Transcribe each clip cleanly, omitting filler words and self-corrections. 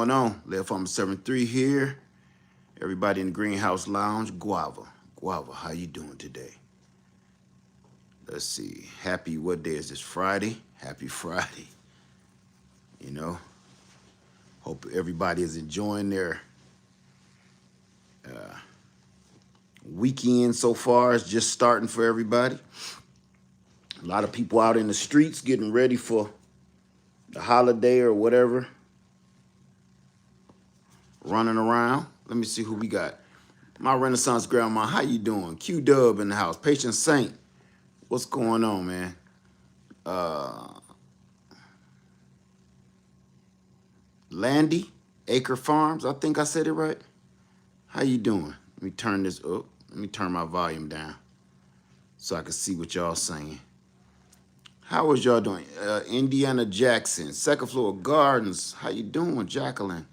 going on? Left Farmer 73 here. Everybody in the Greenhouse Lounge. Guava, how you doing today? Let's see. Happy, what day is this? Friday? Happy Friday. You know, hope everybody is enjoying their weekend so far. It's just starting for everybody. A lot of people out in the streets getting ready for the holiday or whatever. Running around. Let me see who we got. My Renaissance grandma, how you doing? Q-Dub in the house. Patient Saint, what's going on, man? Landy, Acre Farms, I think I said it right. How you doing? Let me turn this up. Let me turn my volume down so I can see what y'all saying. How was y'all doing? Indiana Jackson, Second Floor Gardens. How you doing, Jacqueline?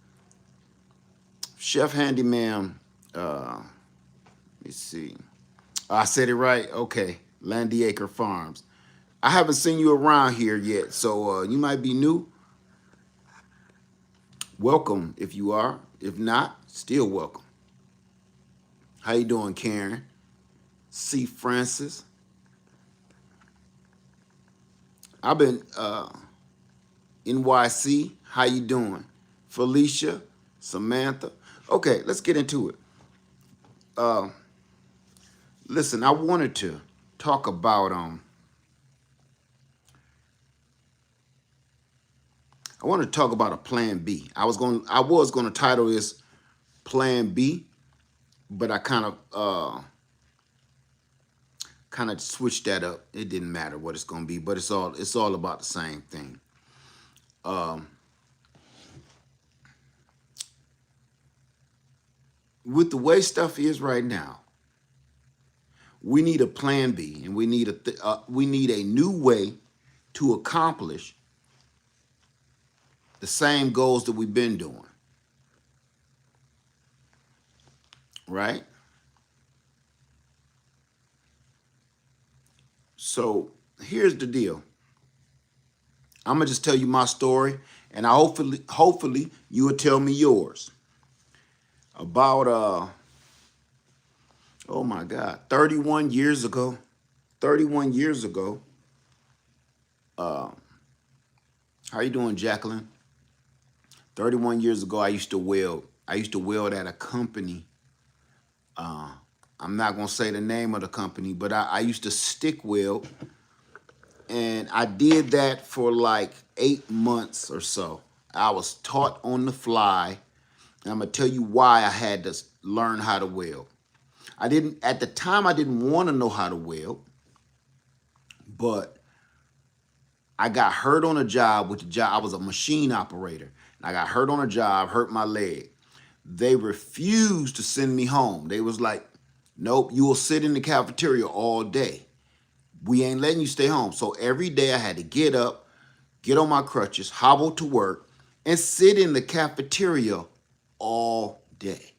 Chef Handyman, let me see. I said it right? Okay, Landy Acre Farms. I haven't seen you around here yet, so you might be new. Welcome if you are. If not, still welcome. How you doing, Karen? C. Francis. I've been NYC. How you doing? Felicia, Samantha. Okay, let's get into it. Listen, I wanted to talk about a plan B. I was going to title this Plan B, but I kind of switched that up. It didn't matter what it's going to be, but it's all about the same thing. With the way stuff is right now, we need a plan B, and we need a new way to accomplish the same goals that we've been doing. Right? So here's the deal. I'm gonna just tell you my story, and hopefully you will tell me yours. About oh my God, 31 years ago. How you doing, Jacqueline? 31 years ago, I used to weld at a company. I'm not gonna say the name of the company, but I used to stick weld, and I did that for like 8 months or so. I was taught on the fly, and I'm gonna tell you why I had to learn how to weld. At the time, I didn't want to know how to weld, but I got hurt on a job I was a machine operator. I got hurt on a job, hurt my leg. They refused to send me home. They was like, nope, you will sit in the cafeteria all day. We ain't letting you stay home. So every day I had to get up, get on my crutches, hobble to work, and sit in the cafeteria all day.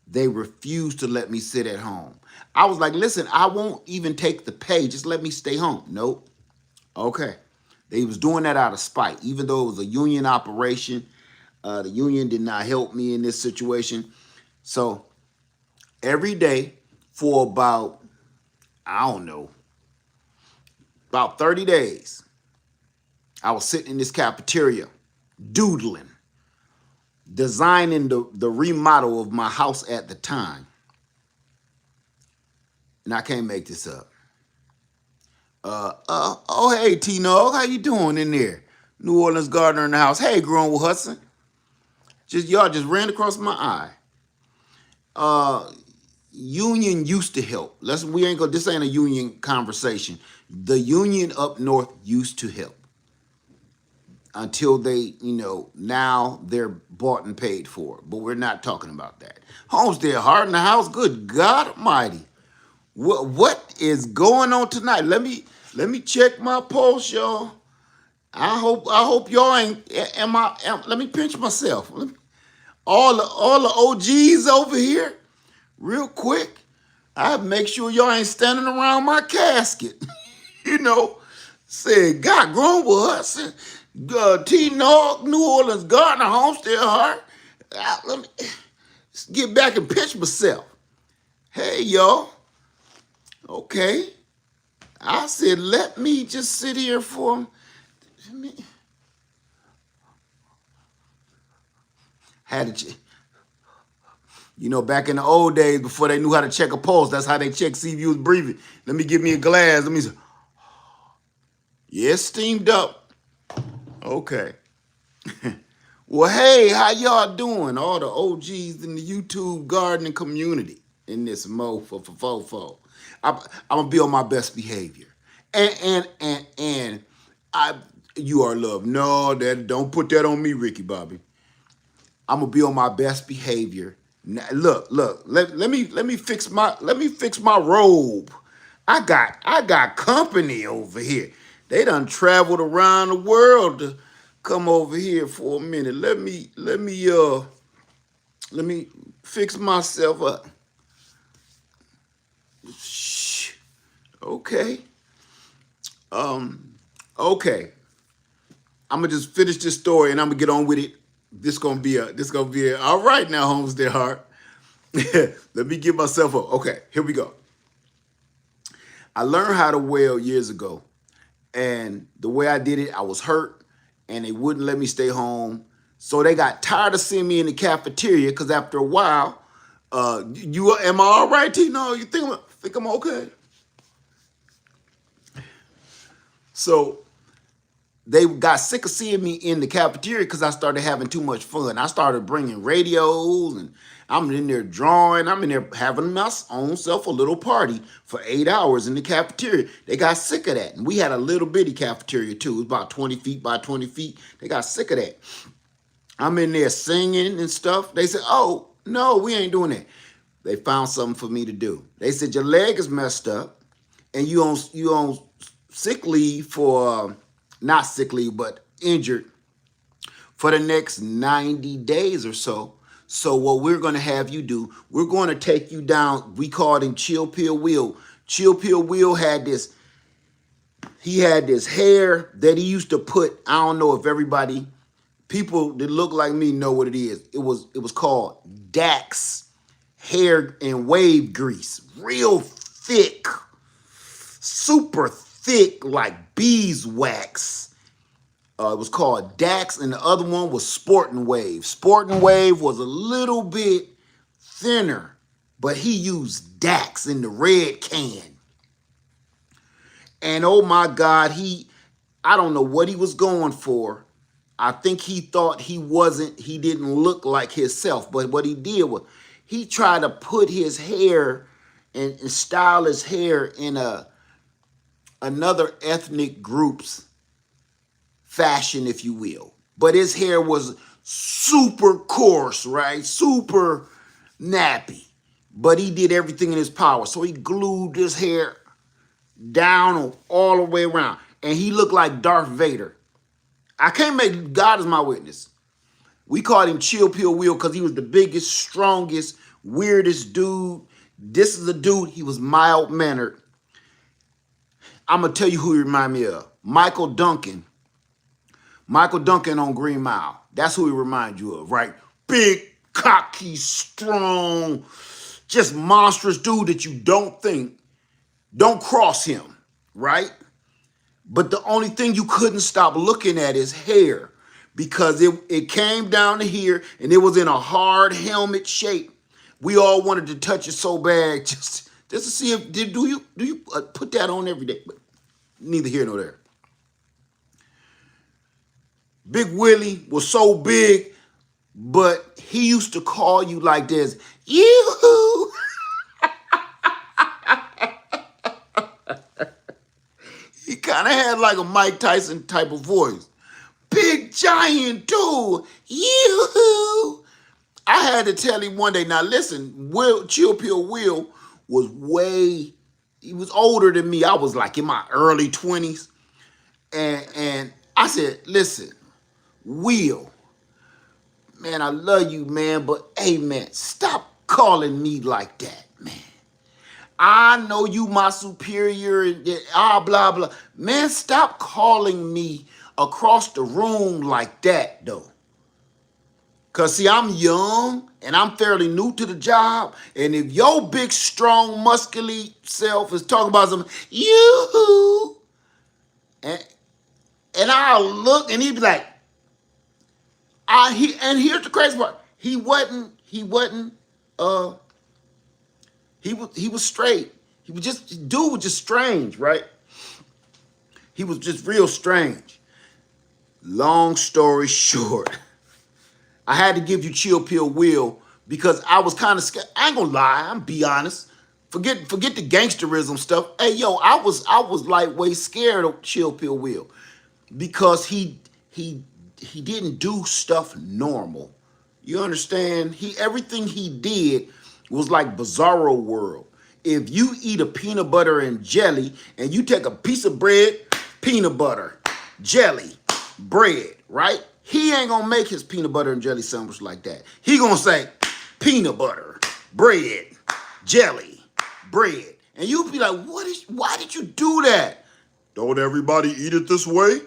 They refused to let me sit at home. I was like, listen, I won't even take the pay. Just let me stay home. Nope. Okay. They was doing that out of spite. Even though it was a union operation, the union did not help me in this situation. So every day for about, I don't know, about 30 days, I was sitting in this cafeteria, doodling, designing the remodel of my house at the time. And I can't make this up. Oh, hey, Tino, how you doing in there? New Orleans Gardener in the house. Hey, Growing with Hudson. Y'all just ran across my eye. Union used to help. This ain't a union conversation. The union up north used to help until they, now they're bought and paid for. But we're not talking about that. Homestead Heart in the house. Good God Almighty. What is going on tonight? Let me check my pulse, y'all. I hope y'all ain't. Let me pinch myself. All the OGs over here, real quick. I make sure y'all ain't standing around my casket. Said, God, Grown with us. T. North, New Orleans, Gardner, Homestead, Hart. Let me get back and pitch myself. Hey, y'all. Okay. I said, let me just sit here for had to, back in the old days before they knew how to check a pulse, that's how they check see if you was breathing. Let me get me a glass. Let me say, yeah, steamed up. Okay. Well, hey, how y'all doing? All the OGs in the YouTube gardening community in this mofo. I'm gonna be on my best behavior. And I you are loved. No, that don't put that on me, Ricky Bobby. I'm gonna be on my best behavior. Now, look, let me fix my robe. I got company over here. They done traveled around the world to come over here for a minute. Let me fix myself up. Shh. Okay. Okay. I'm gonna just finish this story and I'm gonna get on with it. This gonna be a all right now, Homestead Heart. Let me give myself up. Okay, here we go. I learned how to weld years ago. And the way I did it, I was hurt and they wouldn't let me stay home. So they got tired of seeing me in the cafeteria because after a while, am I all right, Tino? You think I'm okay? So they got sick of seeing me in the cafeteria because I started having too much fun. I started bringing radios and I'm in there drawing. I'm in there having my own self a little party for 8 hours in the cafeteria. They got sick of that. And we had a little bitty cafeteria too. It was about 20 feet by 20 feet. They got sick of that. I'm in there singing and stuff. They said, oh, no, we ain't doing that. They found something for me to do. They said, your leg is messed up and you on sick leave for, not sick leave, but injured for the next 90 days or so. So what we're going to have you do, we're going to take you down. We called him Chill Pill Will. Chill Pill Will had this hair that he used to put. I don't know if people that look like me know what it is. It was called Dax hair and wave grease. Real thick, super thick like beeswax. It was called Dax, and the other one was Sporting Wave. Sporting Wave was a little bit thinner, but he used Dax in the red can. And oh my God, I don't know what he was going for. I think he thought he didn't look like himself, but what he did was he tried to put his hair and style his hair in another ethnic group's fashion, if you will. But his hair was super coarse, right? Super nappy. But he did everything in his power. So he glued his hair down all the way around. And he looked like Darth Vader. I can't make God as my witness. We called him Chill Pill Will because he was the biggest, strongest, weirdest dude. This is a dude, he was mild-mannered. I'm going to tell you who he reminded me of. Michael Duncan. Michael Duncan on Green Mile. That's who he reminds you of, right? Big, cocky, strong, just monstrous dude that you don't cross him, right? But the only thing you couldn't stop looking at is hair because it came down to here and it was in a hard helmet shape. We all wanted to touch it so bad just to see if, do you put that on every day? But neither here nor there. Big Willie was so big, but he used to call you like this, yoo-hoo. He kind of had like a Mike Tyson type of voice. Big giant dude, yoo-hoo. I had to tell him one day, now listen, Chill Pill Will he was older than me. I was like in my early 20s. And I said, listen, Will, man, I love you, man, but hey, man, stop calling me like that, man. I know you my superior and blah, blah. Man, stop calling me across the room like that though. Cause see, I'm young and I'm fairly new to the job. And if your big, strong, muscular self is talking about something, you and I'll look and he'd be like, and here's the crazy part. Uh he was straight. Dude was just strange, right? He was just real strange. Long story short, I had to give you Chill Pill Will because I was kind of scared. I ain't gonna lie, I'm be honest. Forget the gangsterism stuff. Hey yo, I was like way scared of Chill Pill Will because he didn't do stuff normal. You understand? Everything he did was like Bizarro World. If you eat a peanut butter and jelly and you take a piece of bread, peanut butter, jelly, bread, right? He ain't gonna make his peanut butter and jelly sandwich like that. He gonna say peanut butter, bread, jelly, bread. And you be like, why did you do that? Don't everybody eat it this way?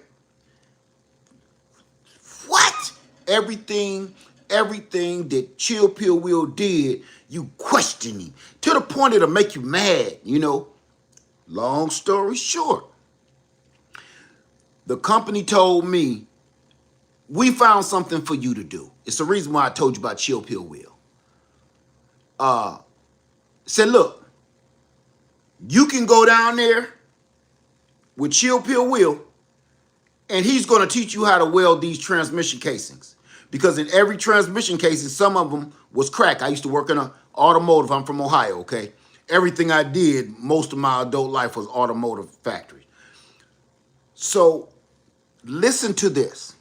What? Everything that Chill Pill Will did, you questioning to the point it'll make you mad, you know. Long story short, the company told me, we found something for you to do. It's the reason why I told you about Chill Pill Will. Said, look, you can go down there with Chill Pill Will, and he's going to teach you how to weld these transmission casings. Because in every transmission casing, some of them was crack. I used to work in an automotive. I'm from Ohio, okay? Everything I did, most of my adult life was automotive factory. So listen to this.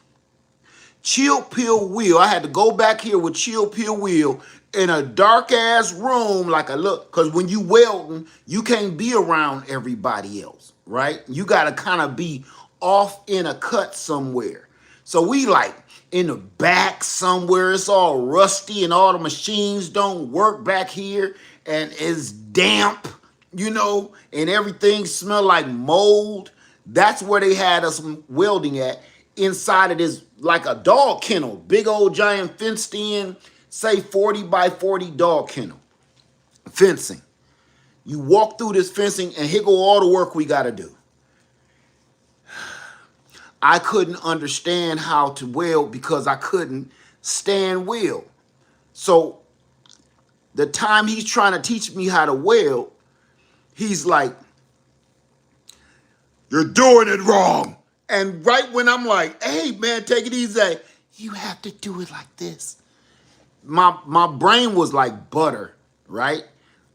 Chill Pill Will, I had to go back here with Chill Pill Will in a dark ass room like a look, because when you welding, you can't be around everybody else, right? You got to kind of be off in a cut somewhere. So we like in the back somewhere, it's all rusty and all the machines don't work back here and it's damp, you know, and everything smell like mold. That's where they had us welding at, inside of this, like a dog kennel, big old giant fenced in, say 40 by 40 dog kennel fencing. You walk through this fencing and here go all the work we got to do. I couldn't understand how to weld because I couldn't stand weld. So the time he's trying to teach me how to weld, he's like, you're doing it wrong. And right when I'm like, hey man, take it easy, you have to do it like this. My brain was like butter, right?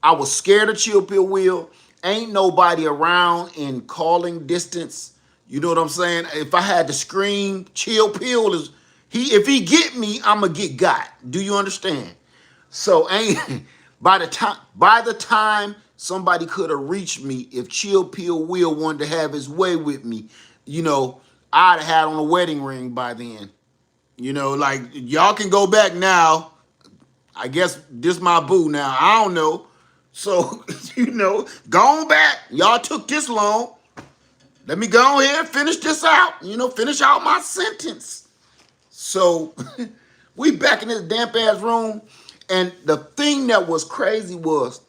I was scared of Chill Pill Will. Ain't nobody around in calling distance. You know what I'm saying? If I had to scream, Chill Pill is if he get me, I'ma get got. Do you understand? So by the time somebody could have reached me, if Chill Pill Will wanted to have his way with me, you know, I'd have had on a wedding ring by then. You know, like y'all can go back now. I guess this my boo now. I don't know. So, you know, go on back. Y'all took this long. Let me go ahead and finish this out. You know, finish out my sentence. So, we back in this damp ass room. And the thing that was crazy was,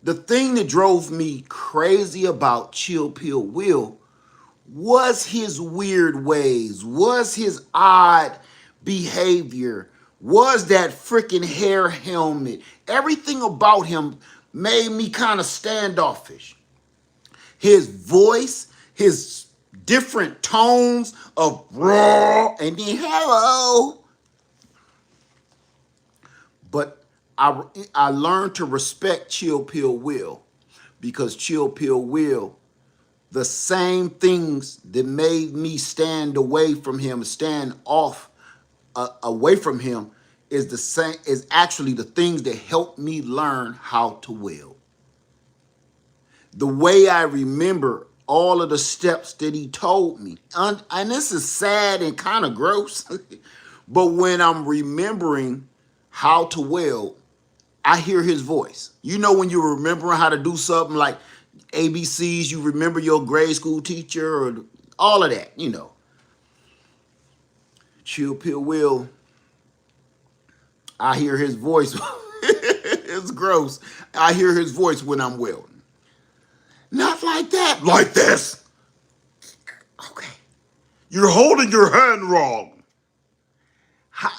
the thing that drove me crazy about Chill Pill Will was his weird ways, was his odd behavior, was that freaking hair helmet. Everything about him made me kind of standoffish. His voice, his different tones of raw and then hello. But I learned to respect Chill Pill Will because Chill Pill Will, the same things that made me stand away from him, stand off away from him, is actually the things that helped me learn how to weld. The way I remember all of the steps that he told me, and this is sad and kind of gross, but when I'm remembering how to weld, I hear his voice. You know, when you're remembering how to do something like ABCs, you remember your grade school teacher or all of that, you know. Chill Pill Will, I hear his voice. It's gross. I hear his voice when I'm welding. Not like that. Like this. Okay. You're holding your hand wrong.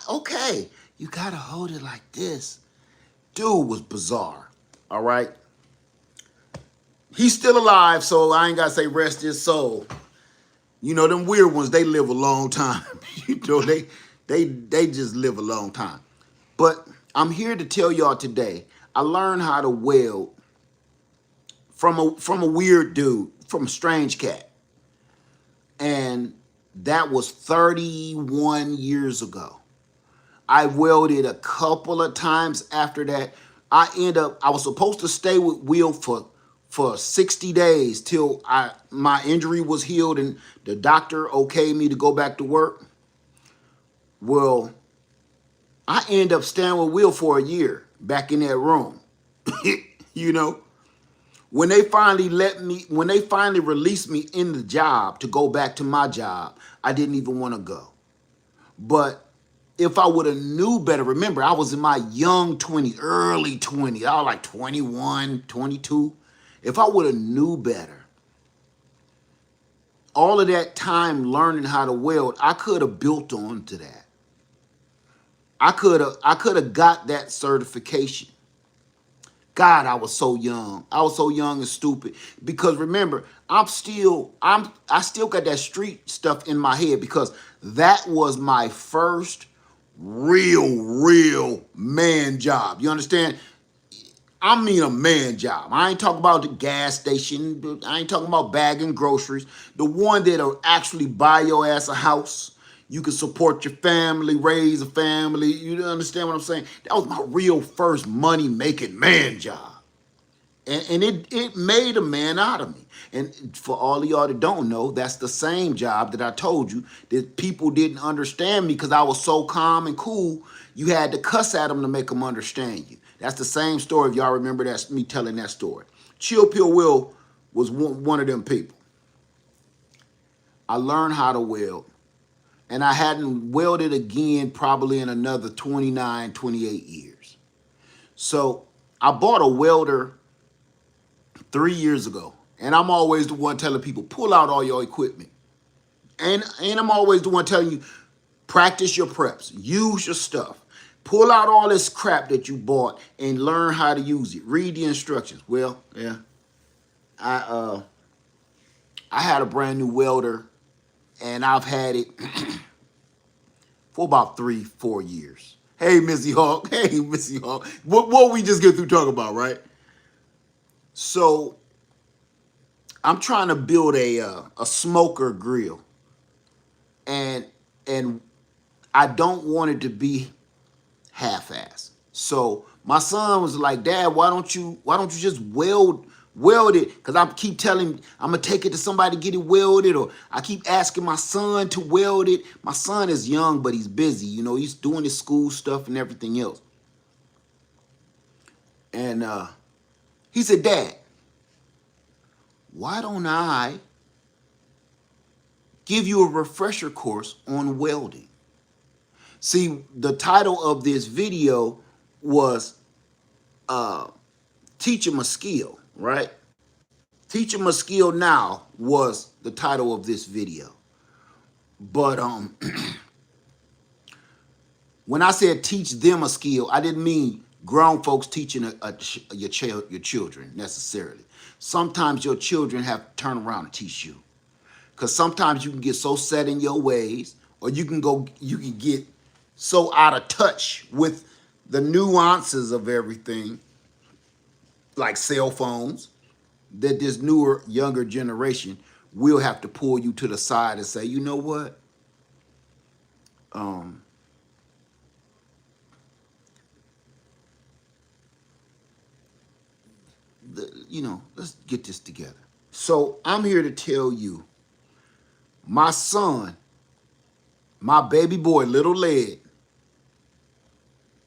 Okay. You gotta hold it like this. Dude was bizarre. All right. He's still alive, so I ain't gotta say rest his soul. You know, them weird ones, they live a long time. You know, they just live a long time. But I'm here to tell y'all today, I learned how to weld from a weird dude, from a strange cat. And that was 31 years ago. I welded a couple of times after that. I was supposed to stay with Will for 60 days till my injury was healed and the doctor okayed me to go back to work. Well, I ended up staying with Will for a year back in that room. You know, when they finally released me in the job to go back to my job, I didn't even want to go. But if I would have knew better, remember, I was in my young 20s, early 20s. I was like 21, 22. If I would have knew better, all of that time learning how to weld, I could have built on to that. I could have got that certification. God, I was so young. I was so young and stupid. Because remember, I still got that street stuff in my head because that was my first real man job. You understand? I mean a man job. I ain't talking about the gas station. I ain't talking about bagging groceries. The one that'll actually buy your ass a house. You can support your family, raise a family. You understand what I'm saying? That was my real first money-making man job. And it made a man out of me. And for all of y'all that don't know, that's the same job that I told you that people didn't understand me because I was so calm and cool. You had to cuss at them to make them understand you. That's the same story. If y'all remember, that's me telling that story. Chill Pill Will was one of them people. I learned how to weld. And I hadn't welded again probably in another 29, 28 years. So I bought a welder 3 years ago. And I'm always the one telling people, pull out all your equipment. And I'm always the one telling you, practice your preps. Use your stuff. Pull out all this crap that you bought and learn how to use it. Read the instructions. Well, yeah. I had a brand new welder and I've had it for about 3-4 years. Hey, Missy Hawk. Hey, Missy Hawk. What we just get through talking about, right? So I'm trying to build a smoker grill, and I don't want it to be half-assed. So my son was like, Dad, why don't you just weld it? Because I keep telling him I'm gonna take it to somebody to get it welded, or I keep asking my son to weld it. My son is young, but he's busy. You know, he's doing his school stuff and everything else. And he said, Dad, why don't I give you a refresher course on welding? See, the title of this video was Teach Him a Skill, right? Teach Him a Skill Now was the title of this video. But when I said teach them a skill, I didn't mean grown folks teaching your children necessarily. Sometimes your children have to turn around and teach you. Because sometimes you can get so set in your ways, or you can get so out of touch with the nuances of everything, like cell phones, that this newer, younger generation will have to pull you to the side and say, you know what? Let's get this together. So I'm here to tell you, my son, my baby boy, little Led,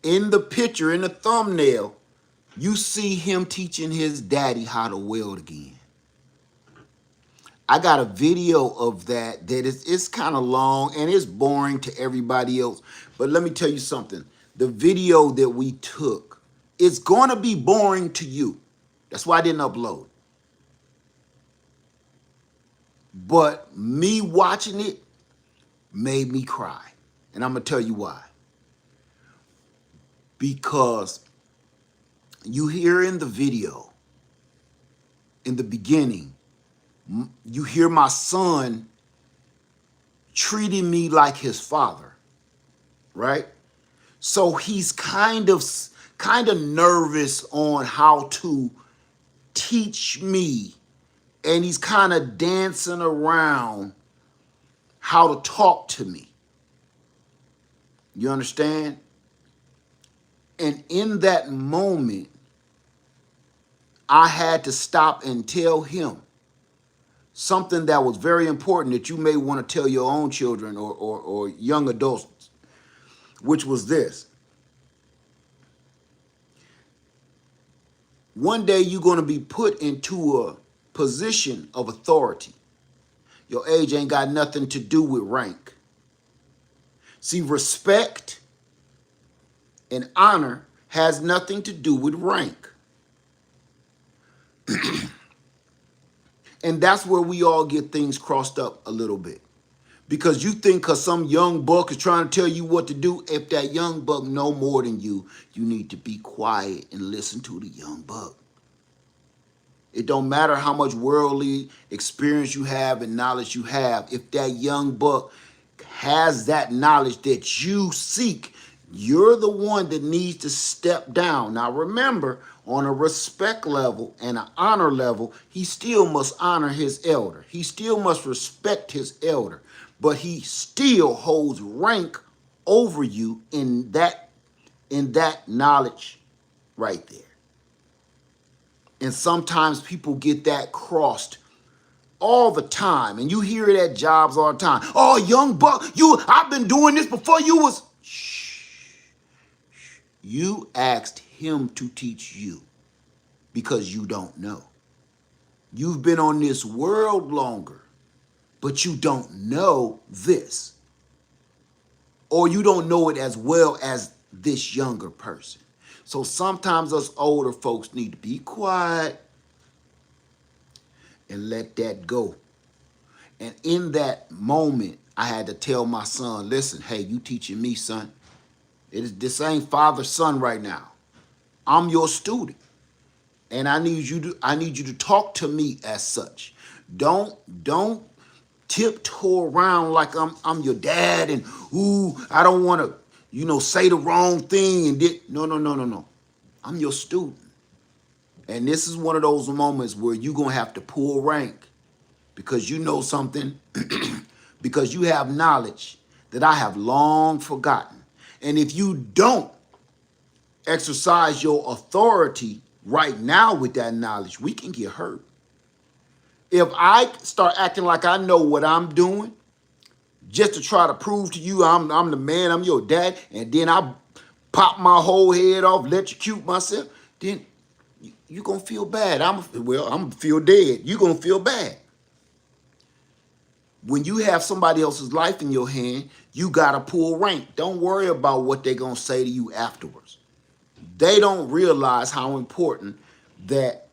in the picture, in the thumbnail, you see him teaching his daddy how to weld again. I got a video of that it's kind of long and it's boring to everybody else. But let me tell you something. The video that we took, it's going to be boring to you. That's why I didn't upload. But me watching it made me cry. And I'm going to tell you why. Because you hear in the video, in the beginning, you hear my son treating me like his father, right? So he's kind of nervous on how to teach me, and he's kind of dancing around how to talk to me. You understand? And in that moment, I had to stop and tell him something that was very important that you may want to tell your own children or young adults, which was this. One day you're going to be put into a position of authority. Your age ain't got nothing to do with rank. See, respect and honor has nothing to do with rank. And that's where we all get things crossed up a little bit. Because you think because some young buck is trying to tell you what to do, if that young buck know more than you, you need to be quiet and listen to the young buck. It don't matter how much worldly experience you have and knowledge you have. If that young buck has that knowledge that you seek, you're the one that needs to step down. Now remember, on a respect level and an honor level, he still must honor his elder. He still must respect his elder. But he still holds rank over you in that knowledge right there. And sometimes people get that crossed all the time. And you hear it at jobs all the time. Oh, young buck, I've been doing this before you was. Shh. You asked him to teach you because you don't know. You've been on this world longer, but you don't know this. Or you don't know it as well as this younger person. So sometimes us older folks need to be quiet and let that go. And in that moment, I had to tell my son, listen, hey, you teaching me, son. This ain't father-son right now. I'm your student. And I need you to talk to me as such. Don't tiptoe around like I'm your dad and I don't want to, say the wrong thing and no. I'm your student. And this is one of those moments where you're going to have to pull rank because you know something, because you have knowledge that I have long forgotten. And if you don't exercise your authority right now with that knowledge, we can get hurt. If I start acting like I know what I'm doing, just to try to prove to you I'm the man, I'm your dad, and then I pop my whole head off, electrocute myself, then you're going to feel bad. I'm going to feel dead. You're going to feel bad. When you have somebody else's life in your hand, you got to pull rank. Don't worry about what they're going to say to you afterwards. They don't realize how important that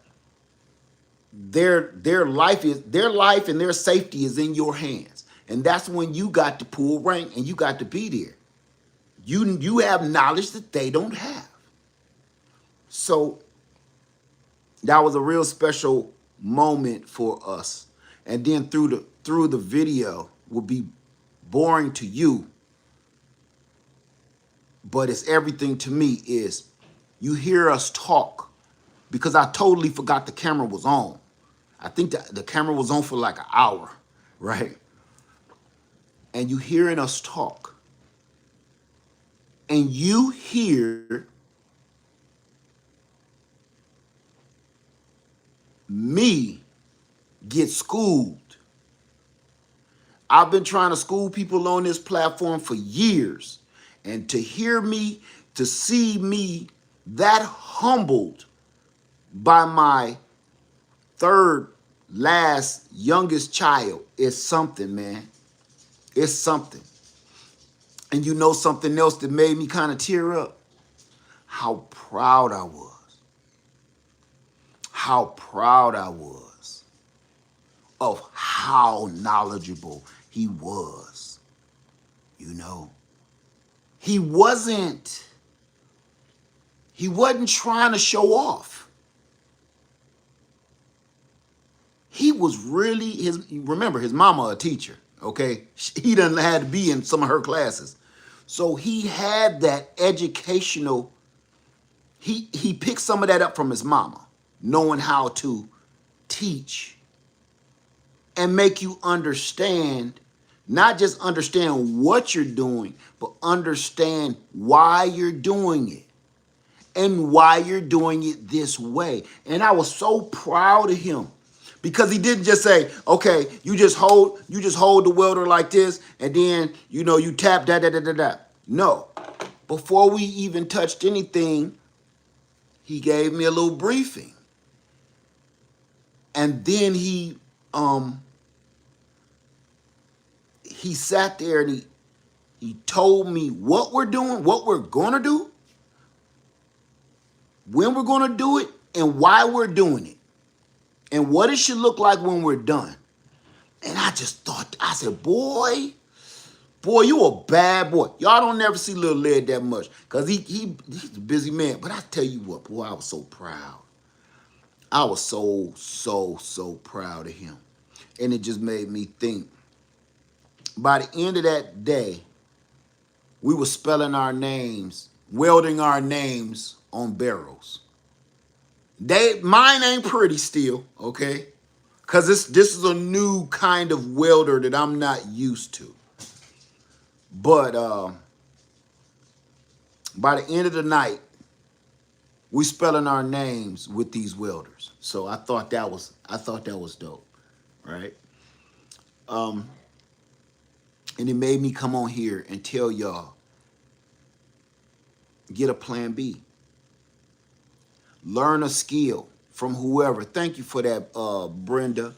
their life and their safety is in your hands. And that's when you got to pull rank and you got to be there. You have knowledge that they don't have. So that was a real special moment for us. And then through the video will be boring to you, but it's everything to me. Is you hear us talk, because I totally forgot the camera was on. I think the camera was on for like an hour, right? And you hearing us talk, and you hear me get schooled. I've been trying to school people on this platform for years. And to hear me, to see me that humbled by my third last youngest child is something, man. It's something. And you know something else that made me kind of tear up? How proud I was. How proud I was of how knowledgeable he was. You know, he wasn't trying to show off. He was really remember his mama a teacher, okay? He done had to be in some of her classes. So he had that educational, he picked some of that up from his mama, knowing how to teach and make you understand, not just understand what you're doing, but understand why you're doing it and why you're doing it this way. And I was so proud of him because he didn't just say, okay, you just hold the welder like this and then, you tap da. No, before we even touched anything, he gave me a little briefing. And then he sat there and he told me what we're doing, what we're gonna do, when we're gonna do it, and why we're doing it, and what it should look like when we're done. And I just thought, I said, boy, you a bad boy. Y'all don't never see Little Led that much because he's a busy man. But I tell you what, boy, I was so proud. I was so proud of him. And it just made me think. By the end of that day, we were spelling our names, welding our names on barrels. Mine ain't pretty still, okay? Because this is a new kind of welder that I'm not used to. But by the end of the night, we spelling our names with these welders. So I thought that was dope, right? And it made me come on here and tell y'all, get a plan B. Learn a skill from whoever. Thank you for that, Brenda.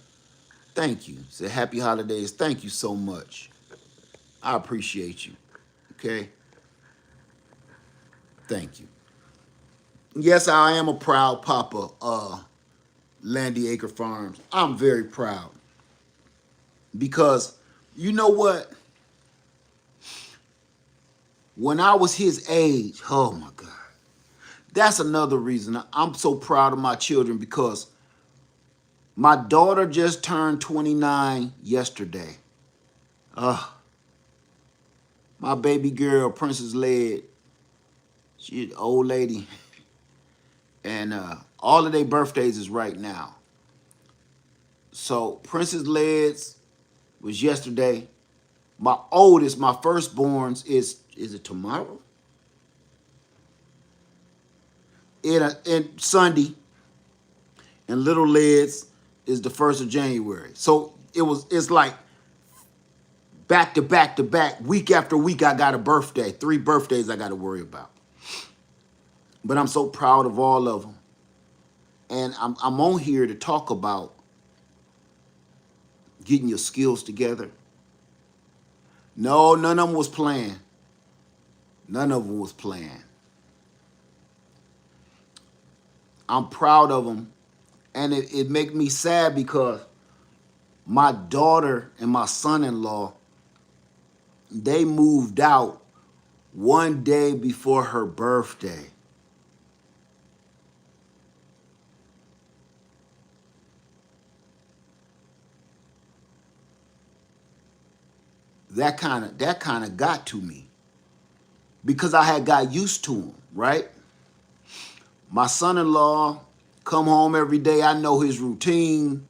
Thank you. Say happy holidays. Thank you so much. I appreciate you. Okay? Thank you. Yes, I am a proud papa, Landy Acre Farms. I'm very proud. Because, you know what? When I was his age, oh my God. That's another reason I'm so proud of my children, because my daughter just turned 29 yesterday. My baby girl, Princess Led, she's an old lady. And all of their birthdays is right now. So Princess Led's was yesterday. My oldest, my firstborn's is it tomorrow? In Sunday. And Little Led's is the 1st of January. So it's like back to back to back, week after week, I got a birthday. 3 birthdays I got to worry about. But I'm so proud of all of them. And I'm on here to talk about getting your skills together. No, none of them was planned. None of them was planned. I'm proud of them. And it make me sad because my daughter and my son-in-law, they moved out one day before her birthday. That kind of got to me because I had got used to him, right? My son-in-law come home every day. I know his routine.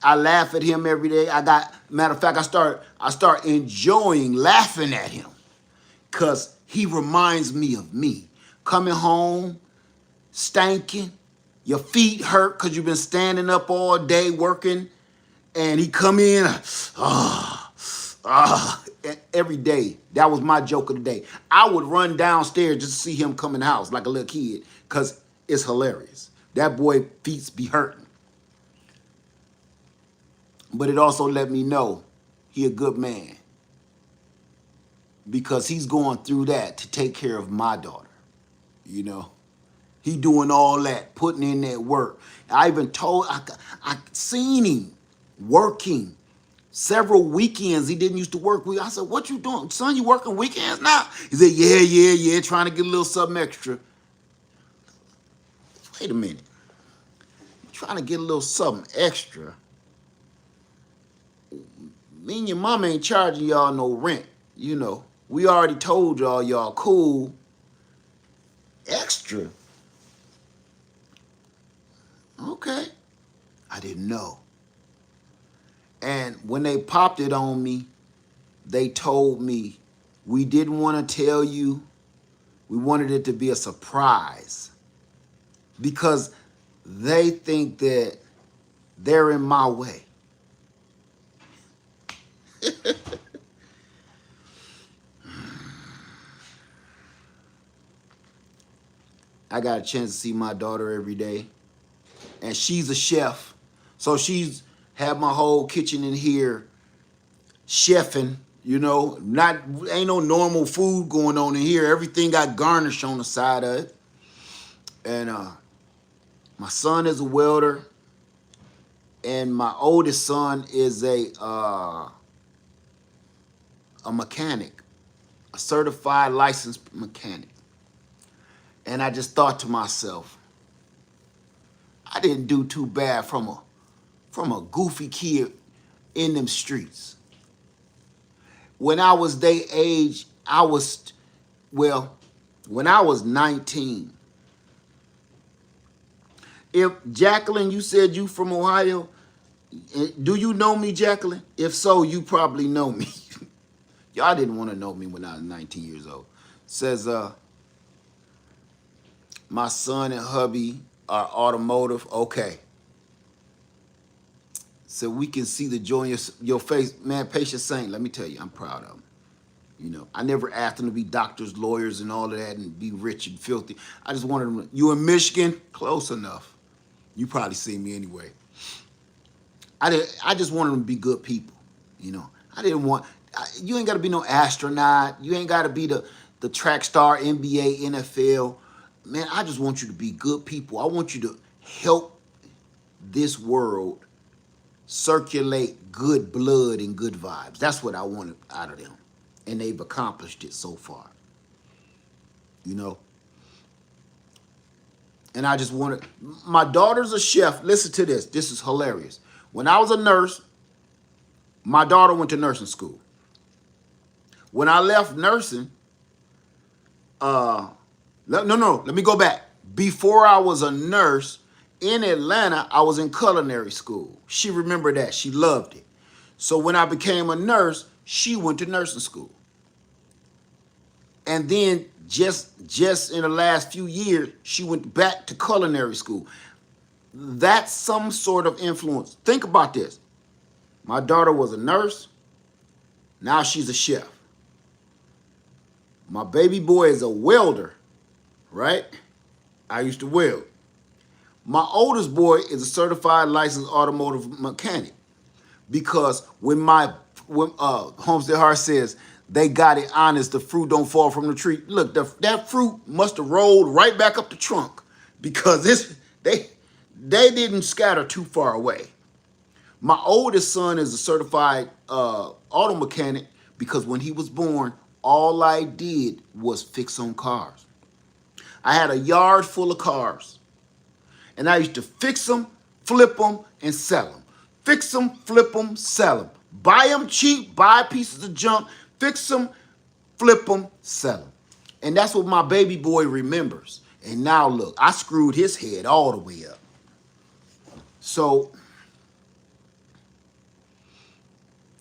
I laugh at him every day. Matter of fact, I start enjoying laughing at him because he reminds me of me. Coming home, stinking, your feet hurt because you've been standing up all day working, and he come in, every day. That was my joke of the day. I would run downstairs just to see him come in the house like a little kid because it's hilarious. That boy feet be hurting. But it also let me know he a good man because he's going through that to take care of my daughter. You know, he doing all that, putting in that work. I even told, I seen him working several weekends. He didn't used to work. I said, what you doing? Son, you working weekends now? He said, yeah, trying to get a little something extra. Wait a minute. Trying to get a little something extra. Me and your mama ain't charging y'all no rent. You know, we already told y'all cool. Extra. Okay. I didn't know. And when they popped it on me, they told me, we didn't want to tell you. We wanted it to be a surprise. Because they think that they're in my way. I got a chance to see my daughter every day. And she's a chef. So she's had my whole kitchen in here chefing, you know. Ain't no normal food going on in here. Everything got garnish on the side of it. And my son is a welder. And my oldest son is a mechanic, a certified licensed mechanic. And I just thought to myself, I didn't do too bad from a goofy kid in them streets. When I was their age, when I was 19. If Jacqueline, you said you from Ohio, do you know me, Jacqueline? If so, you probably know me. Y'all didn't want to know me when I was 19 years old. Says, my son and hubby are automotive. Okay. So we can see the joy in your face. Man, Patient Saint, let me tell you, I'm proud of them. You know, I never asked them to be doctors, lawyers, and all of that and be rich and filthy. I just wanted them, you in Michigan? Close enough. You probably see me anyway. I just wanted them to be good people, you know. I didn't want, you ain't got to be no astronaut. You ain't got to be the track star, NBA, NFL. Man, I just want you to be good people. I want you to help this world circulate good blood and good vibes. That's what I wanted out of them. And they've accomplished it so far, you know. And I just wanted, my daughter's a chef. Listen to this. This is hilarious. When I was a nurse, my daughter went to nursing school. When I left nursing, let me go back. Before I was a nurse in Atlanta, I was in culinary school. She remembered that. She loved it. So when I became a nurse, she went to nursing school. And then just in the last few years, she went back to culinary school. That's some sort of influence. Think about this. My daughter was a nurse. Now she's a chef. My baby boy is a welder, right? I used to weld. My oldest boy is a certified licensed automotive mechanic. Because when Homestead Heart says they got it honest, the fruit don't fall from the tree. Look, that fruit must have rolled right back up the trunk because they didn't scatter too far away. My oldest son is a certified auto mechanic because when he was born, all I did was fix on cars. I had a yard full of cars. And I used to fix them, flip them, and sell them. Fix them, flip them, sell them. Buy them cheap, buy pieces of junk, fix them, flip them, sell them. And that's what my baby boy remembers. And now look, I screwed his head all the way up. So,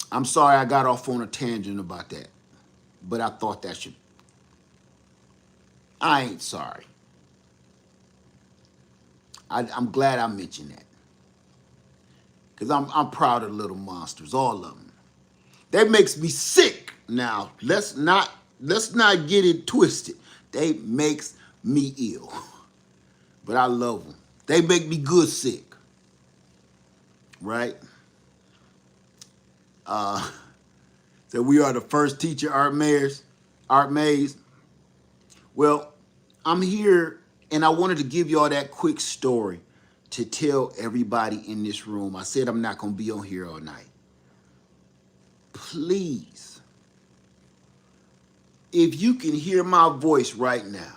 I'm sorry I got off on a tangent about that. But I thought that should... I ain't sorry. I'm glad I mentioned that. Because I'm proud of little monsters, all of them. That makes me sick. Now, let's not get it twisted. They makes me ill. But I love them. They make me good sick. Right? So we are the first teacher, Art Mays. Well, I'm here and I wanted to give y'all that quick story to tell everybody in this room. I said I'm not going to be on here all night. Please, if you can hear my voice right now,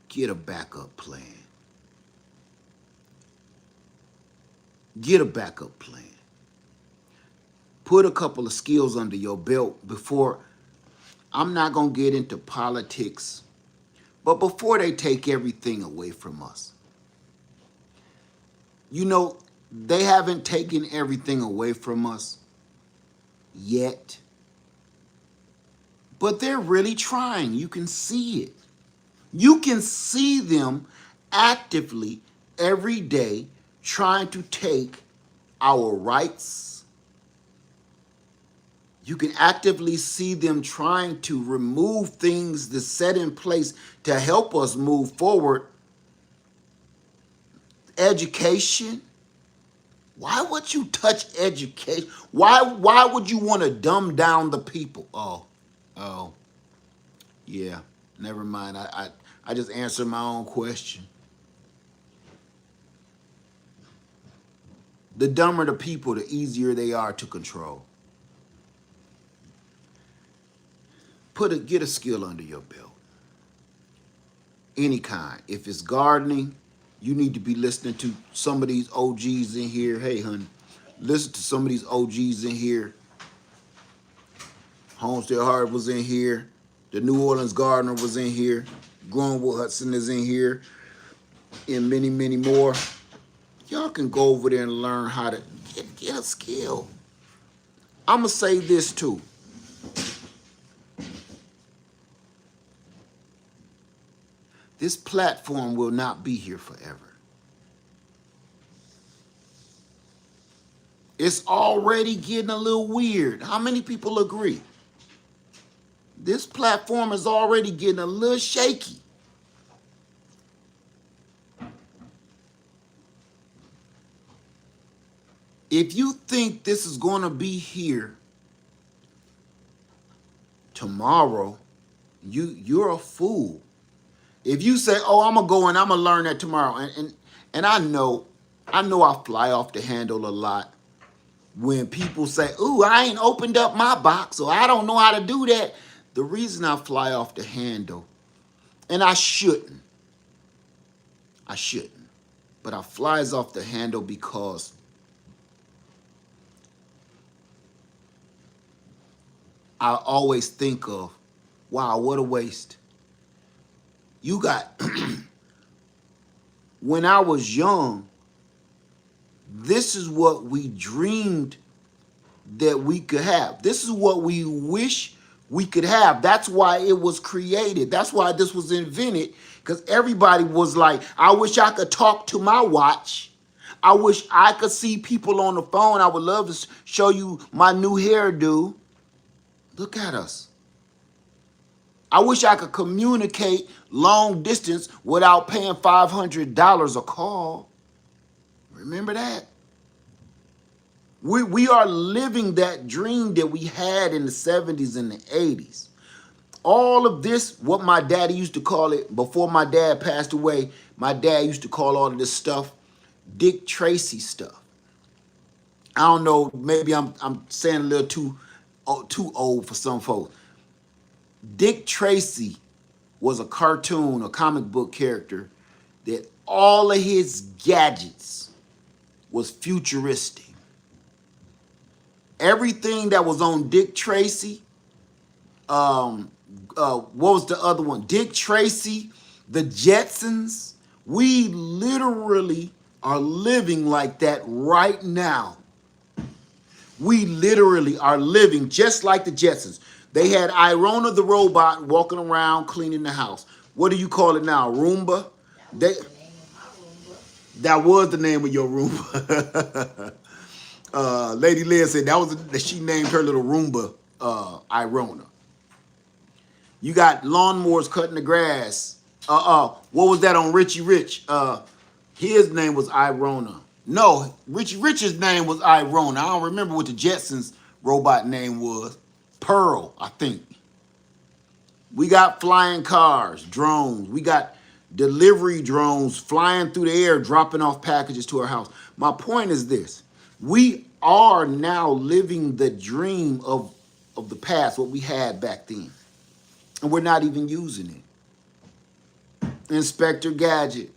get a backup plan. Get a backup plan. Put a couple of skills under your belt before, I'm not going to get into politics, but before they take everything away from us. You know, they haven't taken everything away from us yet, but they're really trying. You can see it. You can see them actively every day trying to take our rights. You can actively see them trying to remove things that's set in place to help us move forward. Education. Why would you touch education? Why would you want to dumb down the people? Oh, yeah. Never mind. I just answered my own question. The dumber the people, the easier they are to control. Get a skill under your belt. Any kind. If it's gardening, you need to be listening to some of these OGs in here. Hey, honey, listen to some of these OGs in here. Homestead Hart was in here. The New Orleans Gardener was in here. Greenwood Hudson is in here. And many, many more. Y'all can go over there and learn how to get a skill. I'm going to say this too. This platform will not be here forever. It's already getting a little weird. How many people agree? This platform is already getting a little shaky. If you think this is going to be here tomorrow, you're a fool. If you say, "Oh, I'm gonna go and I'm gonna learn that tomorrow," and I know I fly off the handle a lot when people say, "Ooh, I ain't opened up my box, so I don't know how to do that." The reason I fly off the handle, and I shouldn't, but I flies off the handle because I always think of, wow, what a waste. You got, when I was young, this is what we dreamed that we could have. This is what we wish we could have. That's why it was created. That's why this was invented, because everybody was like, I wish I could talk to my watch. I wish I could see people on the phone. I would love to show you my new hairdo. Look at us. I wish I could communicate long distance without paying $500 a call. Remember that? We are living that dream that we had in the 70s and the 80s. All of this, what my daddy used to call it, before my dad passed away, my dad used to call all of this stuff Dick Tracy stuff. I don't know, maybe I'm saying a little too old for some folks. Dick Tracy was a cartoon, a comic book character that all of his gadgets was futuristic. Everything that was on Dick Tracy, what was the other one? Dick Tracy, the Jetsons. We literally are living like that right now. We literally are living just like the Jetsons. They had Irona the robot walking around cleaning the house. What do you call it now? Roomba? That was the name of your Roomba. Lady Leah said she named her little Roomba Irona. You got lawnmowers cutting the grass. What was that on Richie Rich? His name was Irona. No, Richie Rich's name was Iron. I don't remember what the Jetsons robot name was. Pearl, I think. We got flying cars, drones. We got delivery drones flying through the air, dropping off packages to our house. My point is this. We are now living the dream of the past, what we had back then. And we're not even using it. Inspector Gadget.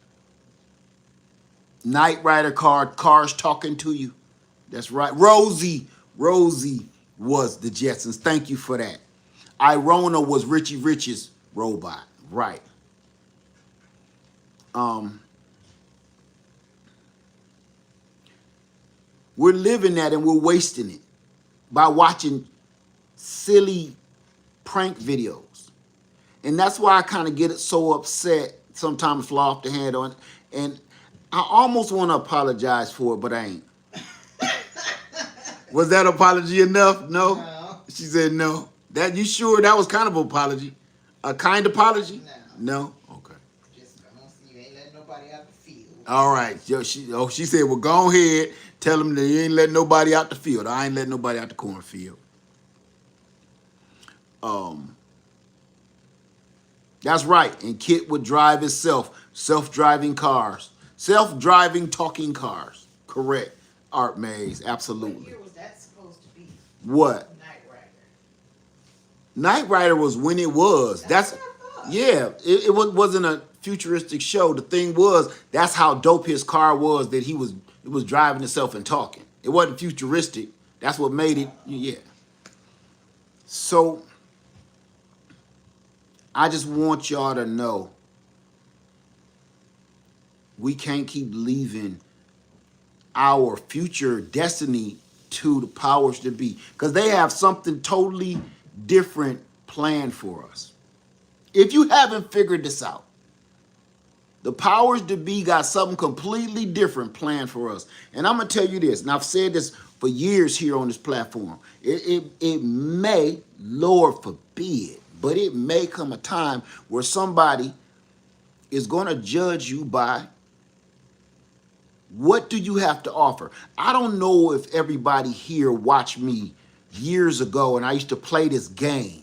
Knight Rider cars talking to you. That's right. Rosie was the Jetsons. Thank you for that. Irona was Richie Rich's robot. Right. We're living that and we're wasting it by watching silly prank videos. And that's why I kind of get so upset, sometimes fly off the handle. And I almost want to apologize for it, but I ain't. Was that apology enough? No? No. She said no. That you sure that was kind of an apology? A kind apology? No. No? Okay. Just I don't see you ain't letting nobody out the field. All right. She said, well, go ahead. Tell them that you ain't letting nobody out the field. I ain't letting nobody out the cornfield. That's right. And Kit would drive itself. Self-driving cars. Self-driving talking cars. Correct. Art Maze. What Absolutely. year was that supposed to be? What? Knight Rider. Knight Rider was when it was. That's what I thought. Yeah. It wasn't a futuristic show. The thing was, that's how dope his car was, that it was driving itself and talking. It wasn't futuristic. That's what made it. Yeah. So I just want y'all to know we can't keep leaving our future destiny to the powers that be, because they have something totally different planned for us. If you haven't figured this out, the powers that be got something completely different planned for us. And I'm going to tell you this, and I've said this for years here on this platform. It may, Lord forbid, but it may come a time where somebody is going to judge you by what do you have to offer. I don't know if everybody here watched me years ago, and I used to play this game.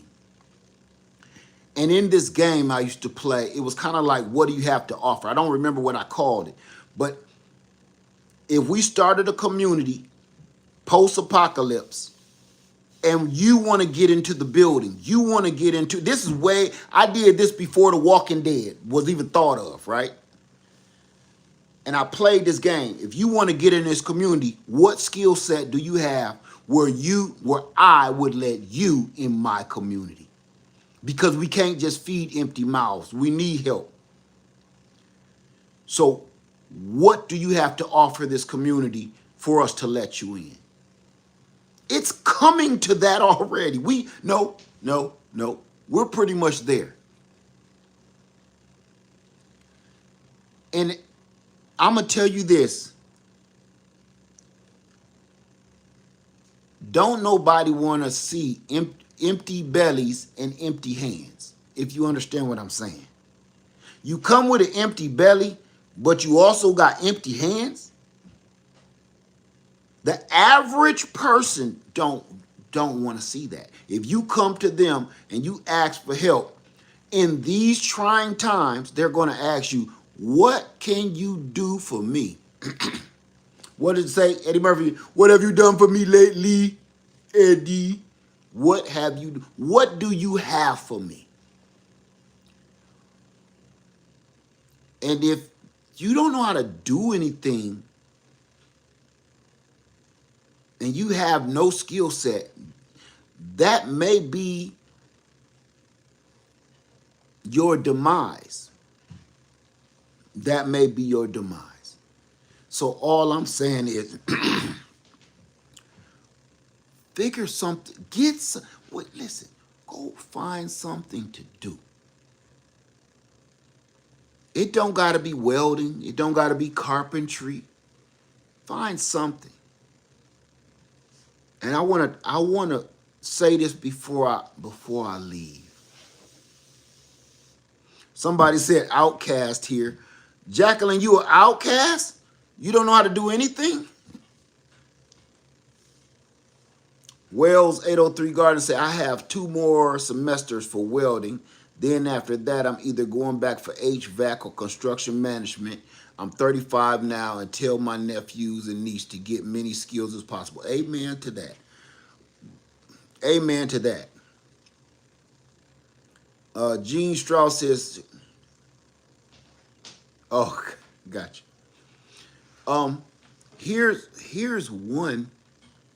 And in this game I used to play, it was kind of like, what do you have to offer? I don't remember what I called it. But if we started a community, post-apocalypse, and you want to get into the building, you want to get into, this is way, I did this before The Walking Dead was even thought of, right? And I played this game. If you want to get in this community, what skill set do you have where I would let you in my community? Because we can't just feed empty mouths. We need help. So what do you have to offer this community for us to let you in? It's coming to that already. No. We're pretty much there. And I'm going to tell you this. Don't nobody want to see empty bellies and empty hands, if you understand what I'm saying. You come with an empty belly, but you also got empty hands. The average person don't want to see that. If you come to them and you ask for help, in these trying times, they're going to ask you, what can you do for me? What did it say, Eddie Murphy? What have you done for me lately, Eddie? What do you have for me? And if you don't know how to do anything and you have no skill set, that may be your demise. That may be your demise. So all I'm saying is figure something, listen, go find something to do. It don't got to be welding. It don't got to be carpentry. Find something. And I want to say this before I leave. Somebody said outcast here. Jacqueline, you an outcast? You don't know how to do anything? Wells 803 Garden said, I have 2 more semesters for welding. Then after that, I'm either going back for HVAC or construction management. I'm 35 now and tell my nephews and niece to get many skills as possible. Amen to that. Amen to that. Gene Strauss says, oh, gotcha. Here's one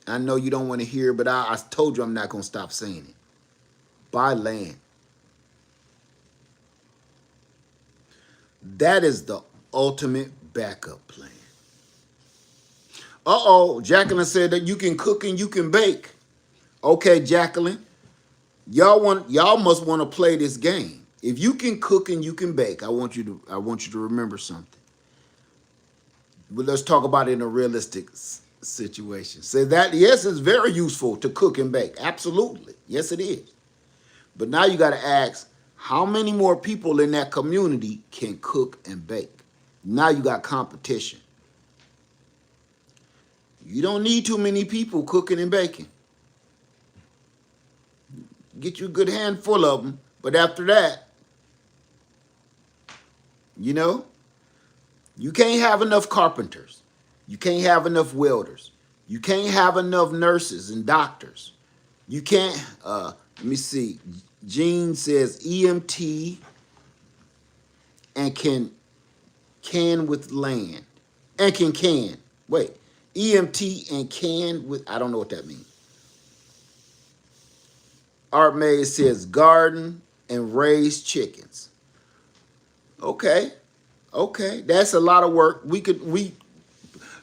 I know you don't want to hear, but I told you I'm not going to stop saying it. Buy land. That is the ultimate backup plan. Uh-oh, Jacqueline said that you can cook and you can bake. Okay, Jacqueline, y'all must want to play this game. If you can cook and you can bake, I want you to remember something. But let's talk about it in a realistic situation. Say that, yes, it's very useful to cook and bake. Absolutely. Yes, it is. But now you got to ask, how many more people in that community can cook and bake? Now you got competition. You don't need too many people cooking and baking. Get you a good handful of them, but after that, you know, you can't have enough carpenters. You can't have enough welders. You can't have enough nurses and doctors. You can't, let me see. Gene says EMT and can with land. And can. Wait, EMT and can with, I don't know what that means. Art May says garden and raise chickens. Okay. Okay, that's a lot of work.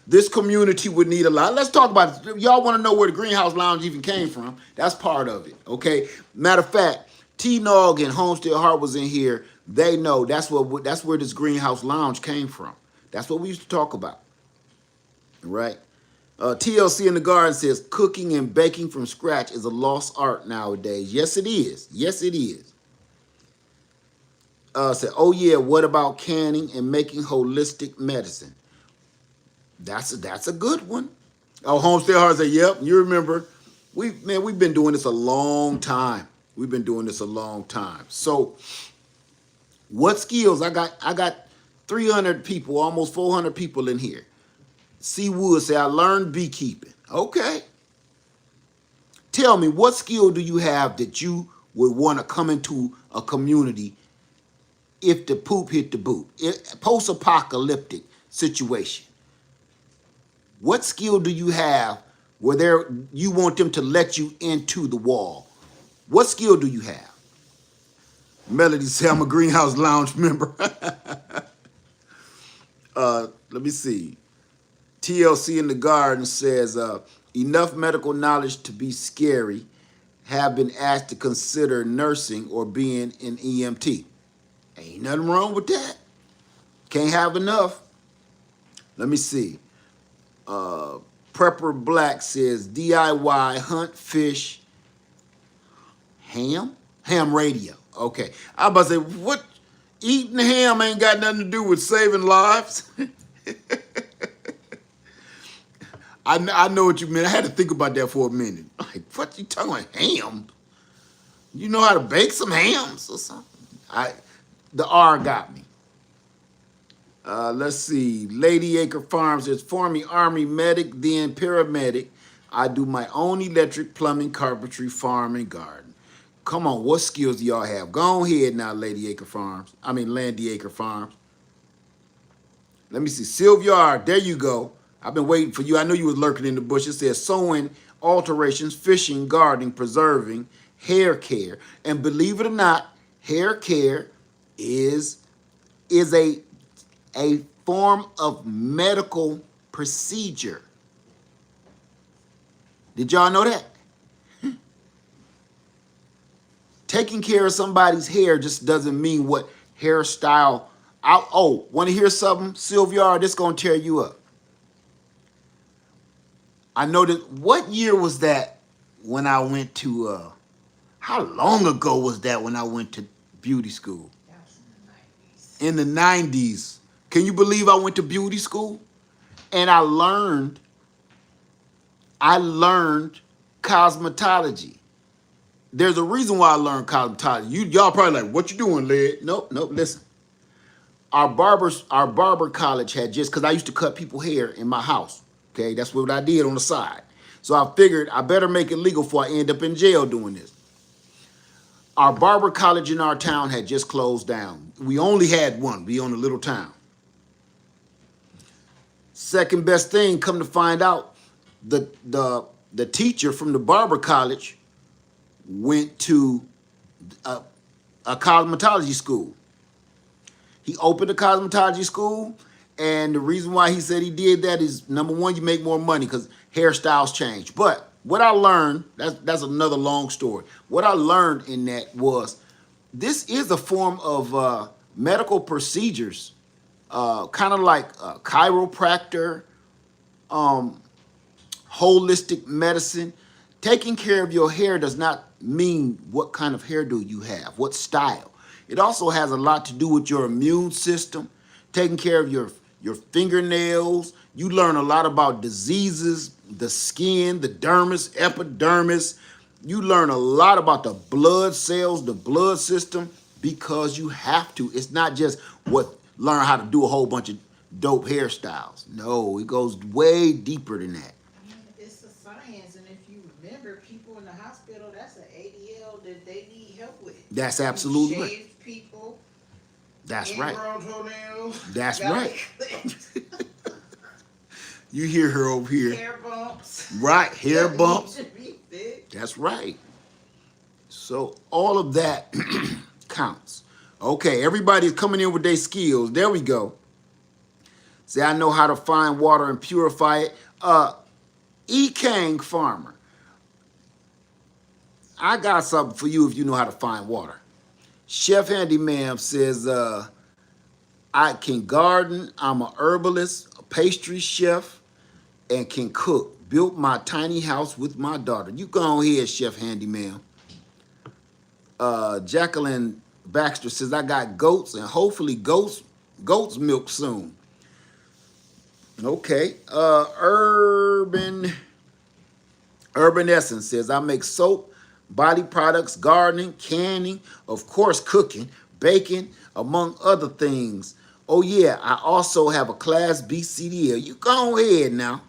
This community would need a lot. Let's talk about it. Y'all want to know where the Greenhouse Lounge even came from? That's part of it, okay? Matter of fact, T-Nog and Homestead Heart was in here. They know that's where this Greenhouse Lounge came from. That's what we used to talk about, right? TLC in the Garden says, cooking and baking from scratch is a lost art nowadays. Yes, it is. Yes, it is. Said, oh yeah, what about canning and making holistic medicine? That's a good one. Oh, Homestead Heart said, yep, you remember. We've been doing this a long time. We've been doing this a long time. So what skills? I got 300 people, almost 400 people in here. C. Wood said, I learned beekeeping. Okay. Tell me, what skill do you have that you would want to come into a community if the poop hit the boot? Post-apocalyptic situation. What skill do you have where you want them to let you into the wall? What skill do you have? Melody said, I'm a Greenhouse Lounge member. Let me see. TLC in the Garden says, enough medical knowledge to be scary. Have been asked to consider nursing or being an EMT. Ain't nothing wrong with that. Can't have enough. Let me see. Prepper Black says DIY, hunt, fish, ham radio. Okay. I was about to say, what? Eating ham ain't got nothing to do with saving lives. I know what you meant. I had to think about that for a minute. Like, what you talking about, ham? You know how to bake some hams or something? The R got me. Let's see. Lady Acre Farms is former Army medic, then paramedic. I do my own electric, plumbing, carpentry, farm, and garden. Come on, what skills do y'all have? Go ahead now, Lady Acre Farms. I mean, Landy Acre Farms. Let me see. Sylvia, there you go. I've been waiting for you. I know you was lurking in the bush. It says sewing, alterations, fishing, gardening, preserving, hair care. And believe it or not, hair care is a form of medical procedure. Did y'all know that? Taking care of somebody's hair just doesn't mean what hairstyle. Oh, want to hear something, Sylvia? This gonna tear you up. I know that. What year was that when I went to? How long ago was that when I went to beauty school? That was in the 90s. In the 90s. Can you believe I went to beauty school? And I learned cosmetology. There's a reason why I learned cosmetology. Y'all probably like, what you doing, Led? Nope. Listen, our barber college had just because I used to cut people hair in my house. Okay, that's what I did on the side. So I figured I better make it legal before I end up in jail doing this. Our barber college in our town had just closed down. We only had one. We own a little town. Second best thing, come to find out, the teacher from the barber college went to a cosmetology school. He opened a cosmetology school, and the reason why he said he did that is, number one, you make more money because hairstyles change. But what I learned, that's another long story. What I learned in that was this is a form of medical procedures, kind of like a chiropractor, holistic medicine. Taking care of your hair does not mean what kind of hairdo you have, what style. It also has a lot to do with your immune system, taking care of your fingernails. You learn a lot about diseases, the skin, the dermis, epidermis. You learn a lot about the blood cells, the blood system, because you have to. It's not just learn how to do a whole bunch of dope hairstyles. No, it goes way deeper than that. It's a science, and if you remember, people in the hospital, that's an ADL that they need help with. That's absolutely right. Shaved people. That's right. Ingrown toenails. That's right. You hear her over here. Hair bumps. Right, hair That bumps. needs to be fixed. That's right. So all of that counts. Okay, everybody's coming in with their skills. There we go. Say, I know how to find water and purify it. E-Kang Farmer. I got something for you if you know how to find water. Chef Handyman says, I can garden. I'm an herbalist, a pastry chef, and can cook. Built my tiny house with my daughter. You go ahead, Chef Handyman. Jacqueline Baxter says, I got goats and hopefully goats milk soon. Okay. Urban Essence says, I make soap, body products, gardening, canning, of course, cooking, baking, among other things. Oh, yeah, I also have a Class B CDL. You go ahead now.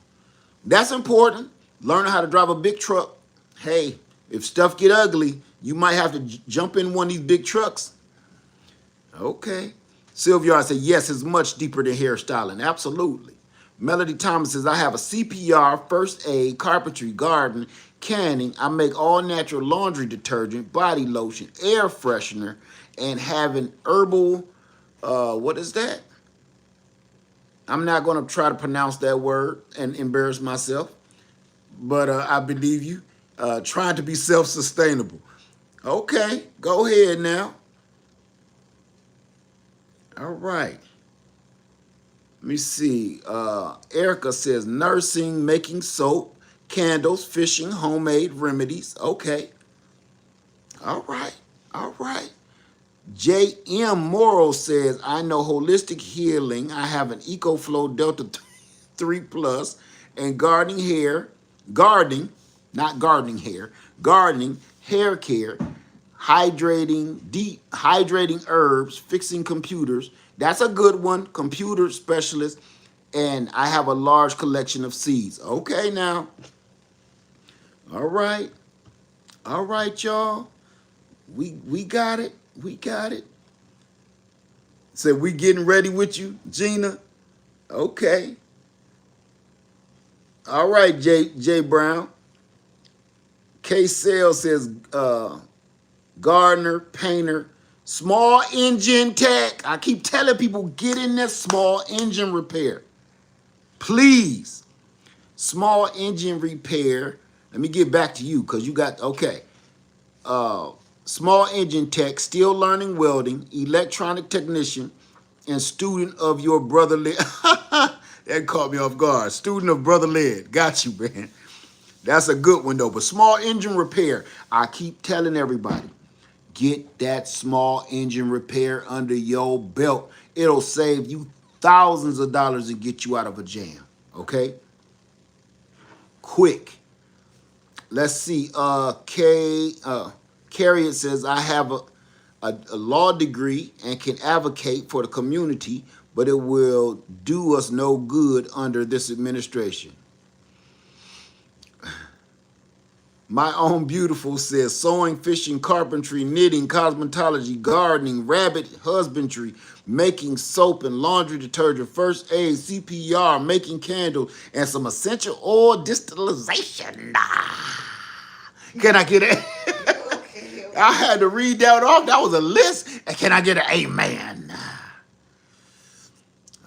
That's important. Learning how to drive a big truck. Hey, if stuff get ugly, you might have to jump in one of these big trucks. Okay. Sylvia said, yes, it's much deeper than hairstyling. Absolutely. Melody Thomas says, I have a CPR, first aid, carpentry, garden, canning. I make all natural laundry detergent, body lotion, air freshener, and have an herbal, what is that? I'm not going to try to pronounce that word and embarrass myself, but I believe you. Trying to be self-sustainable. Okay, go ahead now. All right. Let me see. Erica says nursing, making soap, candles, fishing, homemade remedies. Okay. All right. All right. J.M. Morrow says, I know holistic healing. I have an EcoFlow Delta 3 Plus and gardening, hair care, hydrating herbs, fixing computers. That's a good one, computer specialist. And I have a large collection of seeds. Okay, now. All right. All right, y'all. We got it. We got it. So we getting ready with you, Gina? Okay. All right, J Brown. K Sale says gardener, painter, small engine tech. I keep telling people, get in there, small engine repair. Please. Small engine repair. Let me get back to you because you got, okay. Small engine tech, still learning welding, electronic technician, and student of your brother Led. That caught me off guard. Student of brother Led. Got you, man. That's a good one, though. But small engine repair, I keep telling everybody, get that small engine repair under your belt. It'll save you thousands of dollars and get you out of a jam. Okay? Quick. Let's see. Carriot says, I have a law degree and can advocate for the community, but it will do us no good under this administration. My Own Beautiful says sewing, fishing, carpentry, knitting, cosmetology, gardening, rabbit husbandry, making soap and laundry detergent, first aid, CPR, making candles, and some essential oil distillation. Can I get it? Okay. I had to read that off. That was a list. And can I get an amen?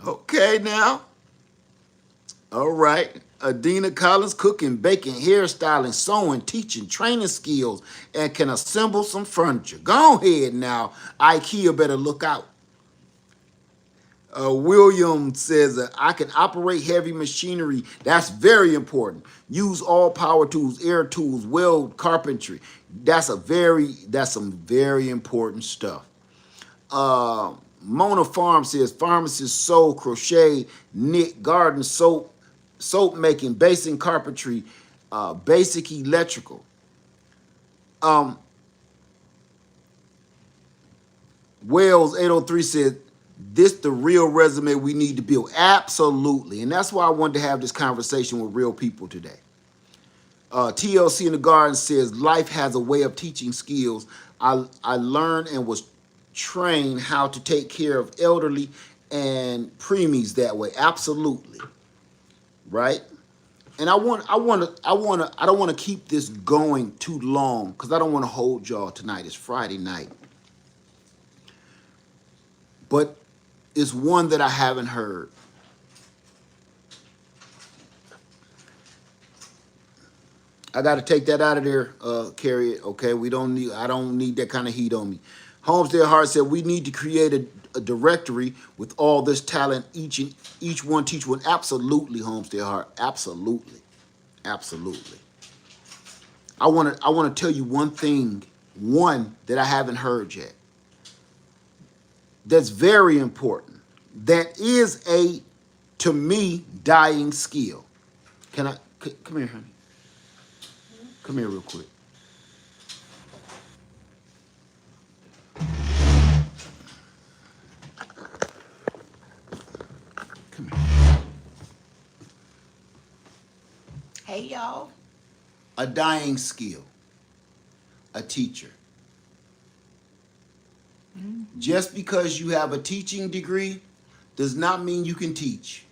Okay, now. All right. Adina Collins, cooking, baking, hairstyling, sewing, teaching, training skills, and can assemble some furniture. Go ahead now. IKEA better look out. William says, I can operate heavy machinery. That's very important. Use all power tools, air tools, weld, carpentry. That's some very important stuff. Mona Farm says, pharmacist, sew, crochet, knit, garden, soap making, basing, carpentry, basic electrical. Wells 803 said, this the real resume we need to build. Absolutely. And that's why I wanted to have this conversation with real people today. TLC in the Garden says, life has a way of teaching skills. I learned and was trained how to take care of elderly and preemies that way. Absolutely. Right? And I don't want to keep this going too long because I don't want to hold y'all tonight. It's Friday night. But it's one that I haven't heard. I got to take that out of there, Carrie. Okay, I don't need that kind of heat on me. Homestead Heart said we need to create a directory with all this talent, each one teach one. Absolutely, Homestead Heart. Absolutely. I want to tell you one that I haven't heard yet. That's very important. That is to me, dying skill. Come here, honey. Come here real quick. Come here. Hey, y'all. A dying skill. A teacher. Mm-hmm. Just because you have a teaching degree does not mean you can teach.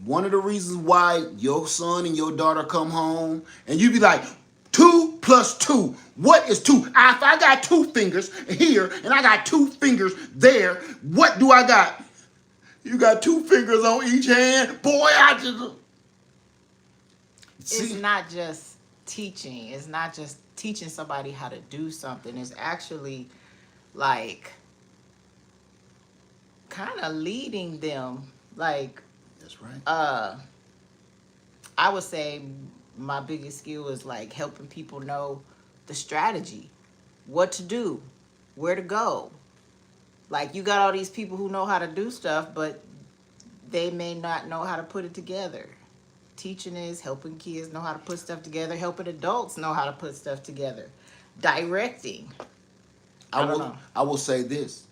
One of the reasons why your son and your daughter come home and you be like, 2 + 2, what is 2? If I got 2 fingers here and I got 2 fingers there, what do I got? You got 2 fingers on each hand? Boy, It's not just teaching. It's not just teaching somebody how to do something. It's actually like kind of leading them. Like, that's right. I would say my biggest skill is like helping people know the strategy, what to do, where to go. Like, you got all these people who know how to do stuff, but they may not know how to put it together. Teaching is helping kids know how to put stuff together, helping adults know how to put stuff together. Directing. I will say this.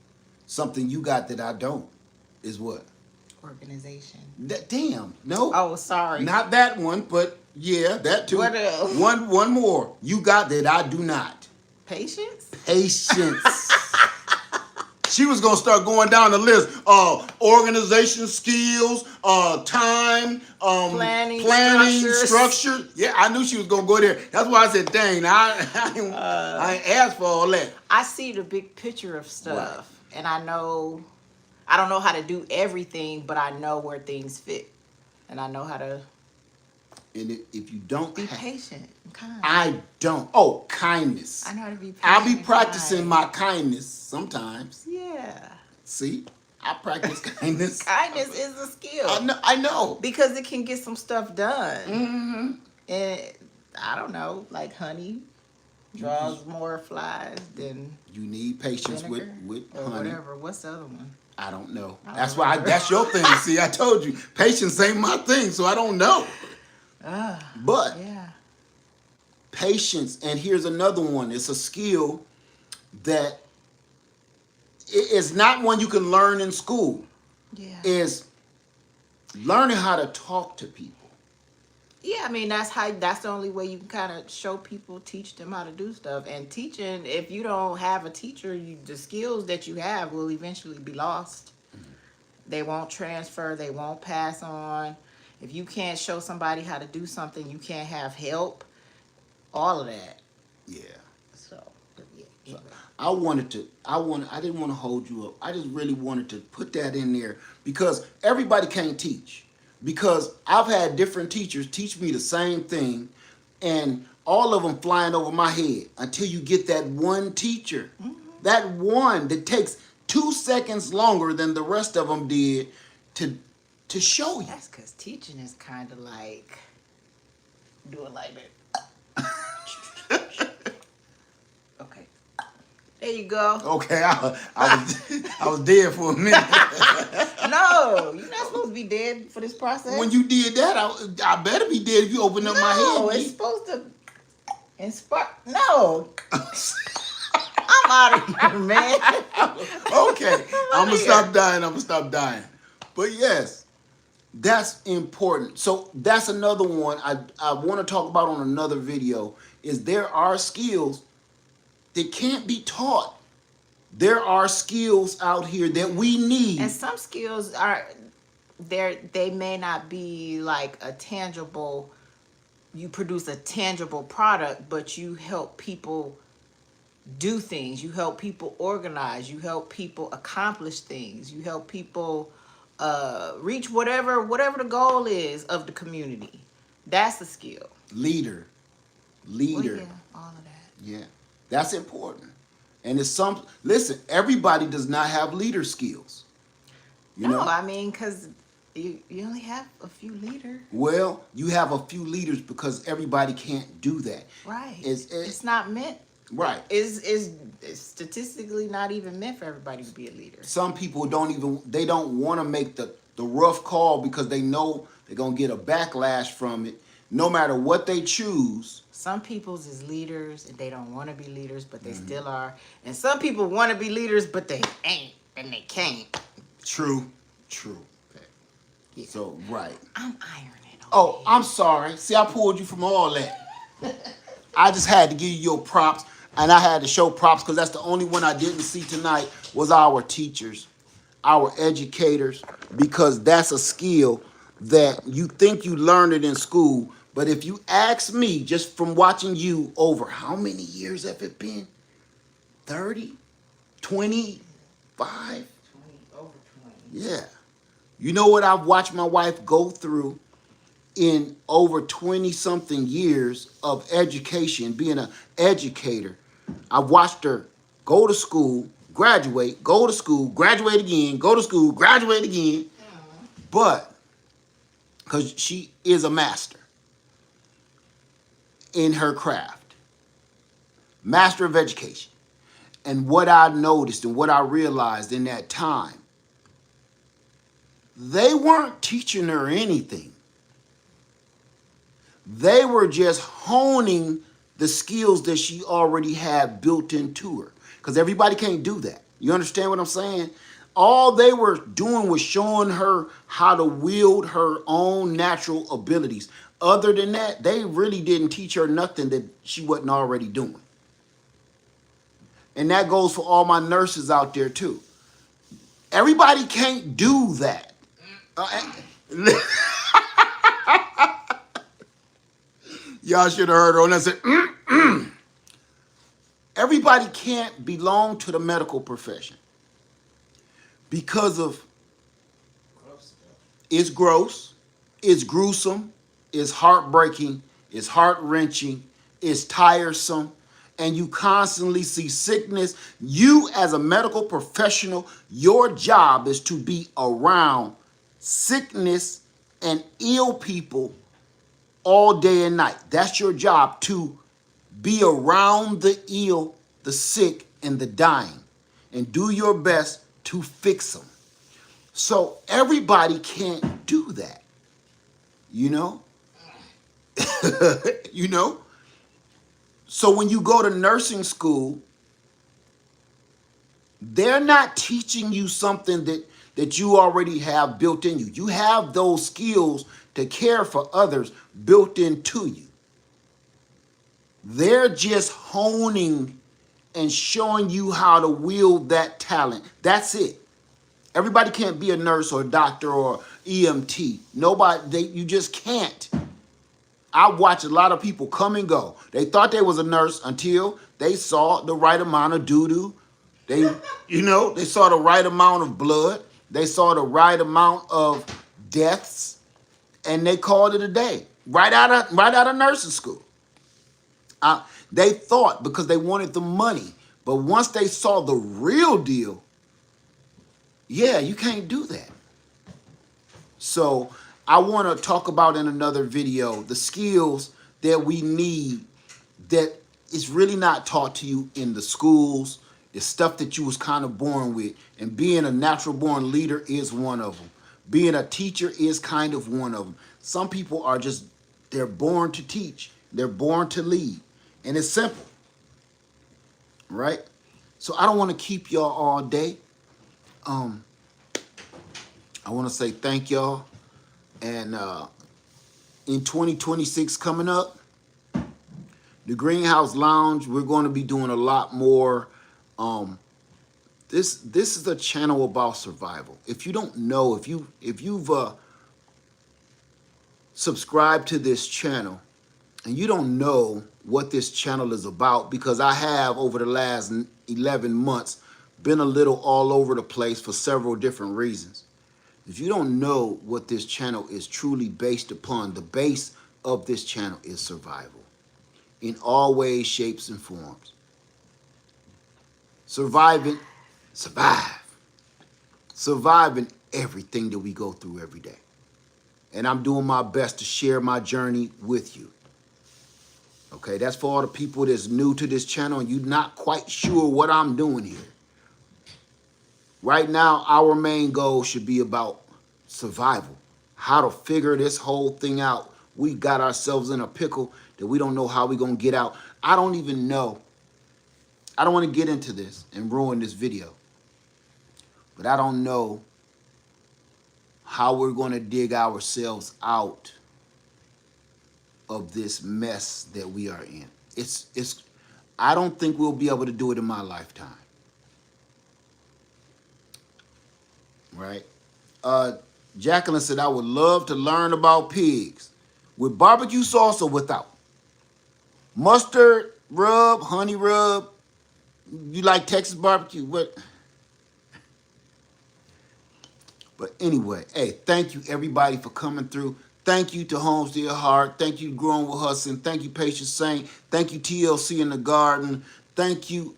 Something you got that I don't is what? Organization. Damn. No. Oh, sorry. Not that one, but yeah, that too. What else? One more. You got that I do not. Patience? Patience. She was gonna start going down the list. Organization skills, time, planning, structure. Yeah, I knew she was gonna go there. That's why I said, dang, I ain't asked for all that. I see the big picture of stuff, right. And I don't know how to do everything, but I know where things fit, and I know how to. And if you don't be patient and kind. I don't. Oh, kindness. I know how to be patient. I'll be practicing my kindness sometimes. Yeah. See? I practice kindness. Kindness is a skill. I know. Because it can get some stuff done. Mm-hmm. And I don't know, like honey. draws more flies than You need patience vinegar with or honey. whatever. What's the other one? I don't know. I don't That's why remember. that's your thing. See, I told you, patience ain't my thing, so I don't know. But Yeah. patience, and here's another one. It's a skill that it's not one you can learn in school. Yeah. Is learning how to talk to people. Yeah, I mean that's the only way you can kind of show people, teach them how to do stuff. And teaching, if you don't have a teacher, the skills that you have will eventually be lost. They won't transfer, they won't pass on. If you can't show somebody how to do something, you can't have help. All of that. Yeah. So, but yeah. Anyway. I didn't want to hold you up. I just really wanted to put that in there because everybody can't teach. Because I've had different teachers teach me the same thing and all of them flying over my head until you get that one teacher. That one that takes 2 seconds longer than the rest of them did to show you. That's because teaching is kind of like doing like that. Okay. There you go. Okay, I was dead for a minute. No, you're not supposed to be dead for this process. When you did that, I better be dead if you open up my head. No, it's supposed to inspire. No. I'm out of here, man. Okay, I'm gonna stop dying. But yes, that's important. So that's another one I want to talk about on another video. Is there are skills that can't be taught. There are skills out here that we need. And some skills are they may not be like a tangible, you produce a tangible product, but you help people do things, you help people organize, you help people accomplish things, you help people reach whatever the goal is of the community. That's a skill. Leader. Well, yeah, all of that. Yeah, that's important. And it's listen, everybody does not have leader skills. You No, know? I mean, because you only have a few leaders. Well, you have a few leaders because everybody can't do that. Right. It's It's not meant. right. It's statistically not even meant for everybody to be a leader. Some people don't want to make the rough call because they know they're going to get a backlash from it no matter what they choose. Some people's is leaders and they don't want to be leaders, but they still are. And some people want to be leaders, but they ain't and they can't. True. Yeah. So, right. I'm ironing. Oh, I'm sorry. See, I pulled you from all that. I just had to give you your props, and I had to show props because that's the only one I didn't see tonight was our teachers, our educators, because that's a skill that you think you learned it in school, but if you ask me, just from watching you over how many years have it been? 30? 25? Over 20. Yeah. You know what I've watched my wife go through in over 20-something years of education, being an educator. I've watched her go to school, graduate, go to school, graduate again, go to school, graduate again. But, because she is a master in her craft, master of education. And what I noticed and what I realized in that time, they weren't teaching her anything. They were just honing the skills that she already had built into her. Because everybody can't do that. You understand what I'm saying? All they were doing was showing her how to wield her own natural abilities. Other than that, they really didn't teach her nothing that she wasn't already doing. And that goes for all my nurses out there too. Everybody can't do that. Y'all should have heard her on that. Said, Everybody can't belong to the medical profession because of it's gross, it's gruesome, it's heartbreaking, it's heart-wrenching, it's tiresome, and you constantly see sickness. You as a medical professional, your job is to be around sickness and ill people all day and night. That's your job, to Be around the ill, the sick, and the dying, and do your best to fix them. So everybody can't do that, you know? You know? So when you go to nursing school, they're not teaching you something that you already have built in you. You have those skills to care for others built into you. They're just honing and showing you how to wield that talent. That's it. Everybody can't be a nurse or a doctor or EMT. You just can't. I watch a lot of people come and go. They thought they was a nurse until they saw the right amount of doo-doo. They saw the right amount of blood. They saw the right amount of deaths, and they called it a day. Right out of nursing school. They thought because they wanted the money, but once they saw the real deal, yeah, you can't do that. So I want to talk about in another video the skills that we need that is really not taught to you in the schools. It's stuff that you was kind of born with. And being a natural born leader is one of them. Being a teacher is kind of one of them. Some people are just, they're born to teach. They're born to lead. And it's simple, right? So I don't want to keep y'all all day. I want to say thank y'all. And in 2026 coming up, the Greenhouse Lounge, we're going to be doing a lot more. This is a channel about survival. If you don't know, if you've subscribed to this channel and you don't know what this channel is about, because I have over the last 11 months been a little all over the place for several different reasons. If you don't know what this channel is truly based upon, the base of this channel is survival in all ways, shapes, and forms. Surviving everything that we go through every day. And I'm doing my best to share my journey with you. Okay, that's for all the people that's new to this channel and you're not quite sure what I'm doing here. Right now, our main goal should be about survival. How to figure this whole thing out. We got ourselves in a pickle that we don't know how we're going to get out. I don't even know. I don't want to get into this and ruin this video. But I don't know how we're going to dig ourselves out of this mess that we are in. I don't think we'll be able to do it in my lifetime. Right? Jacqueline said, I would love to learn about pigs. With barbecue sauce or without? Mustard rub, honey rub. You like Texas barbecue? What? But anyway, hey, thank you everybody for coming through. Thank you to Homestead Heart. Thank you Growing with Hudson. Thank you Patient Saint. Thank you TLC in the Garden. Thank you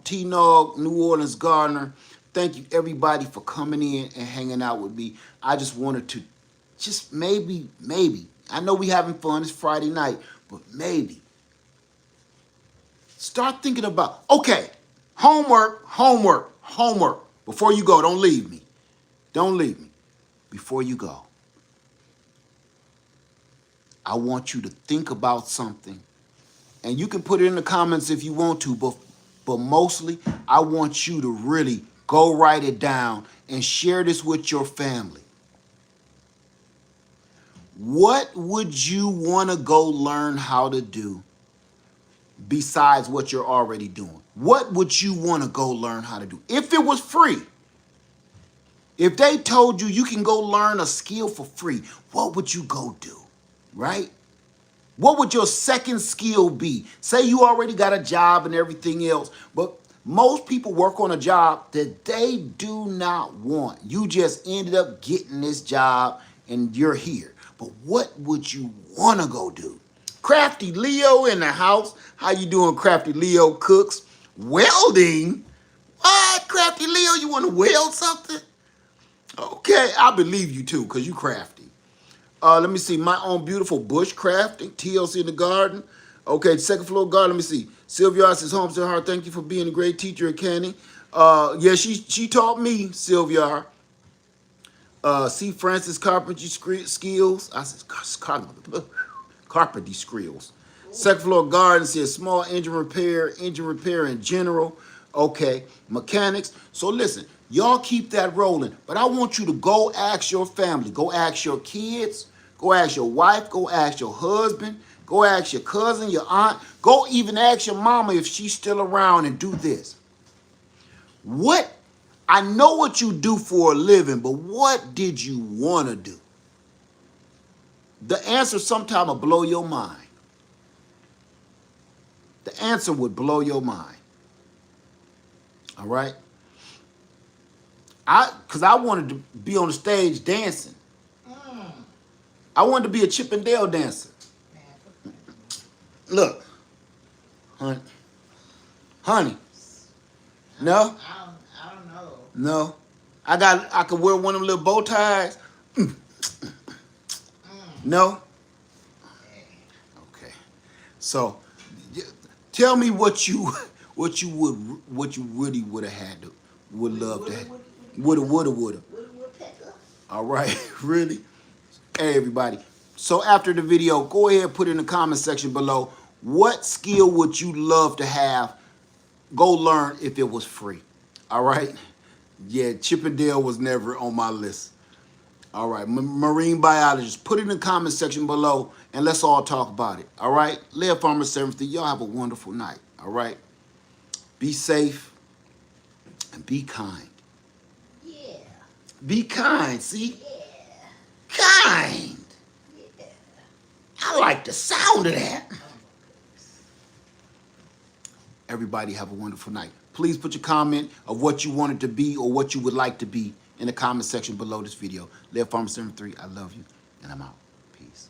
T-Nog, New Orleans Gardener. Thank you everybody for coming in and hanging out with me. I just wanted to just maybe, I know we having fun, it's Friday night, but maybe start thinking about, okay, homework. Before you go, don't leave me. Don't leave me. Before you go, I want you to think about something. And you can put it in the comments if you want to, but mostly I want you to really go write it down and share this with your family. What would you want to go learn how to do besides what you're already doing? What would you want to go learn how to do? If it was free, if they told you you can go learn a skill for free, what would you go do, right? What would your second skill be? Say you already got a job and everything else, but most people work on a job that they do not want. You just ended up getting this job and you're here. But what would you want to go do? Crafty Leo in the house. How you doing, Crafty Leo Cooks? Welding? What? Crafty Leo, you want to weld something? Okay, I believe you too, because you crafty. Let me see. My Own Beautiful Bushcrafting, TLC in the Garden. Okay, second floor guard. Let me see. Sylvia says, Homestead Heart, thank you for being a great teacher at Canning. Yeah, she taught me, Sylvia. C. Francis Carpentry skills. I said carpentry skills. Second floor garden says small engine repair in general. Okay, mechanics. So listen, y'all keep that rolling. But I want you to go ask your family, go ask your kids, go ask your wife, go ask your husband, go ask your cousin, your aunt, go even ask your mama if she's still around and do this. What? I know what you do for a living, but what did you want to do? The answer sometime will blow your mind. The answer would blow your mind. All right? Because I wanted to be on the stage dancing. I wanted to be a Chip and Dale dancer. Look, honey, no, I don't know. no, I could wear one of them little bow ties. No, okay. So, tell me what you really would have had to, would love to have, woulda. All right, really. Hey, everybody. So after the video, go ahead and put in the comment section below, what skill would you love to have, go learn if it was free? All right? Yeah, Chip and Dale was never on my list. All right, marine biologist, put it in the comment section below and let's all talk about it. All right? Live Farmer 73, y'all have a wonderful night. All right? Be safe and be kind. Yeah. Be kind, see? Yeah. Kind. Yeah. I like the sound of that. Everybody have a wonderful night. Please put your comment of what you want it to be or what you would like to be in the comment section below this video. Live Farmer 73, I love you, and I'm out.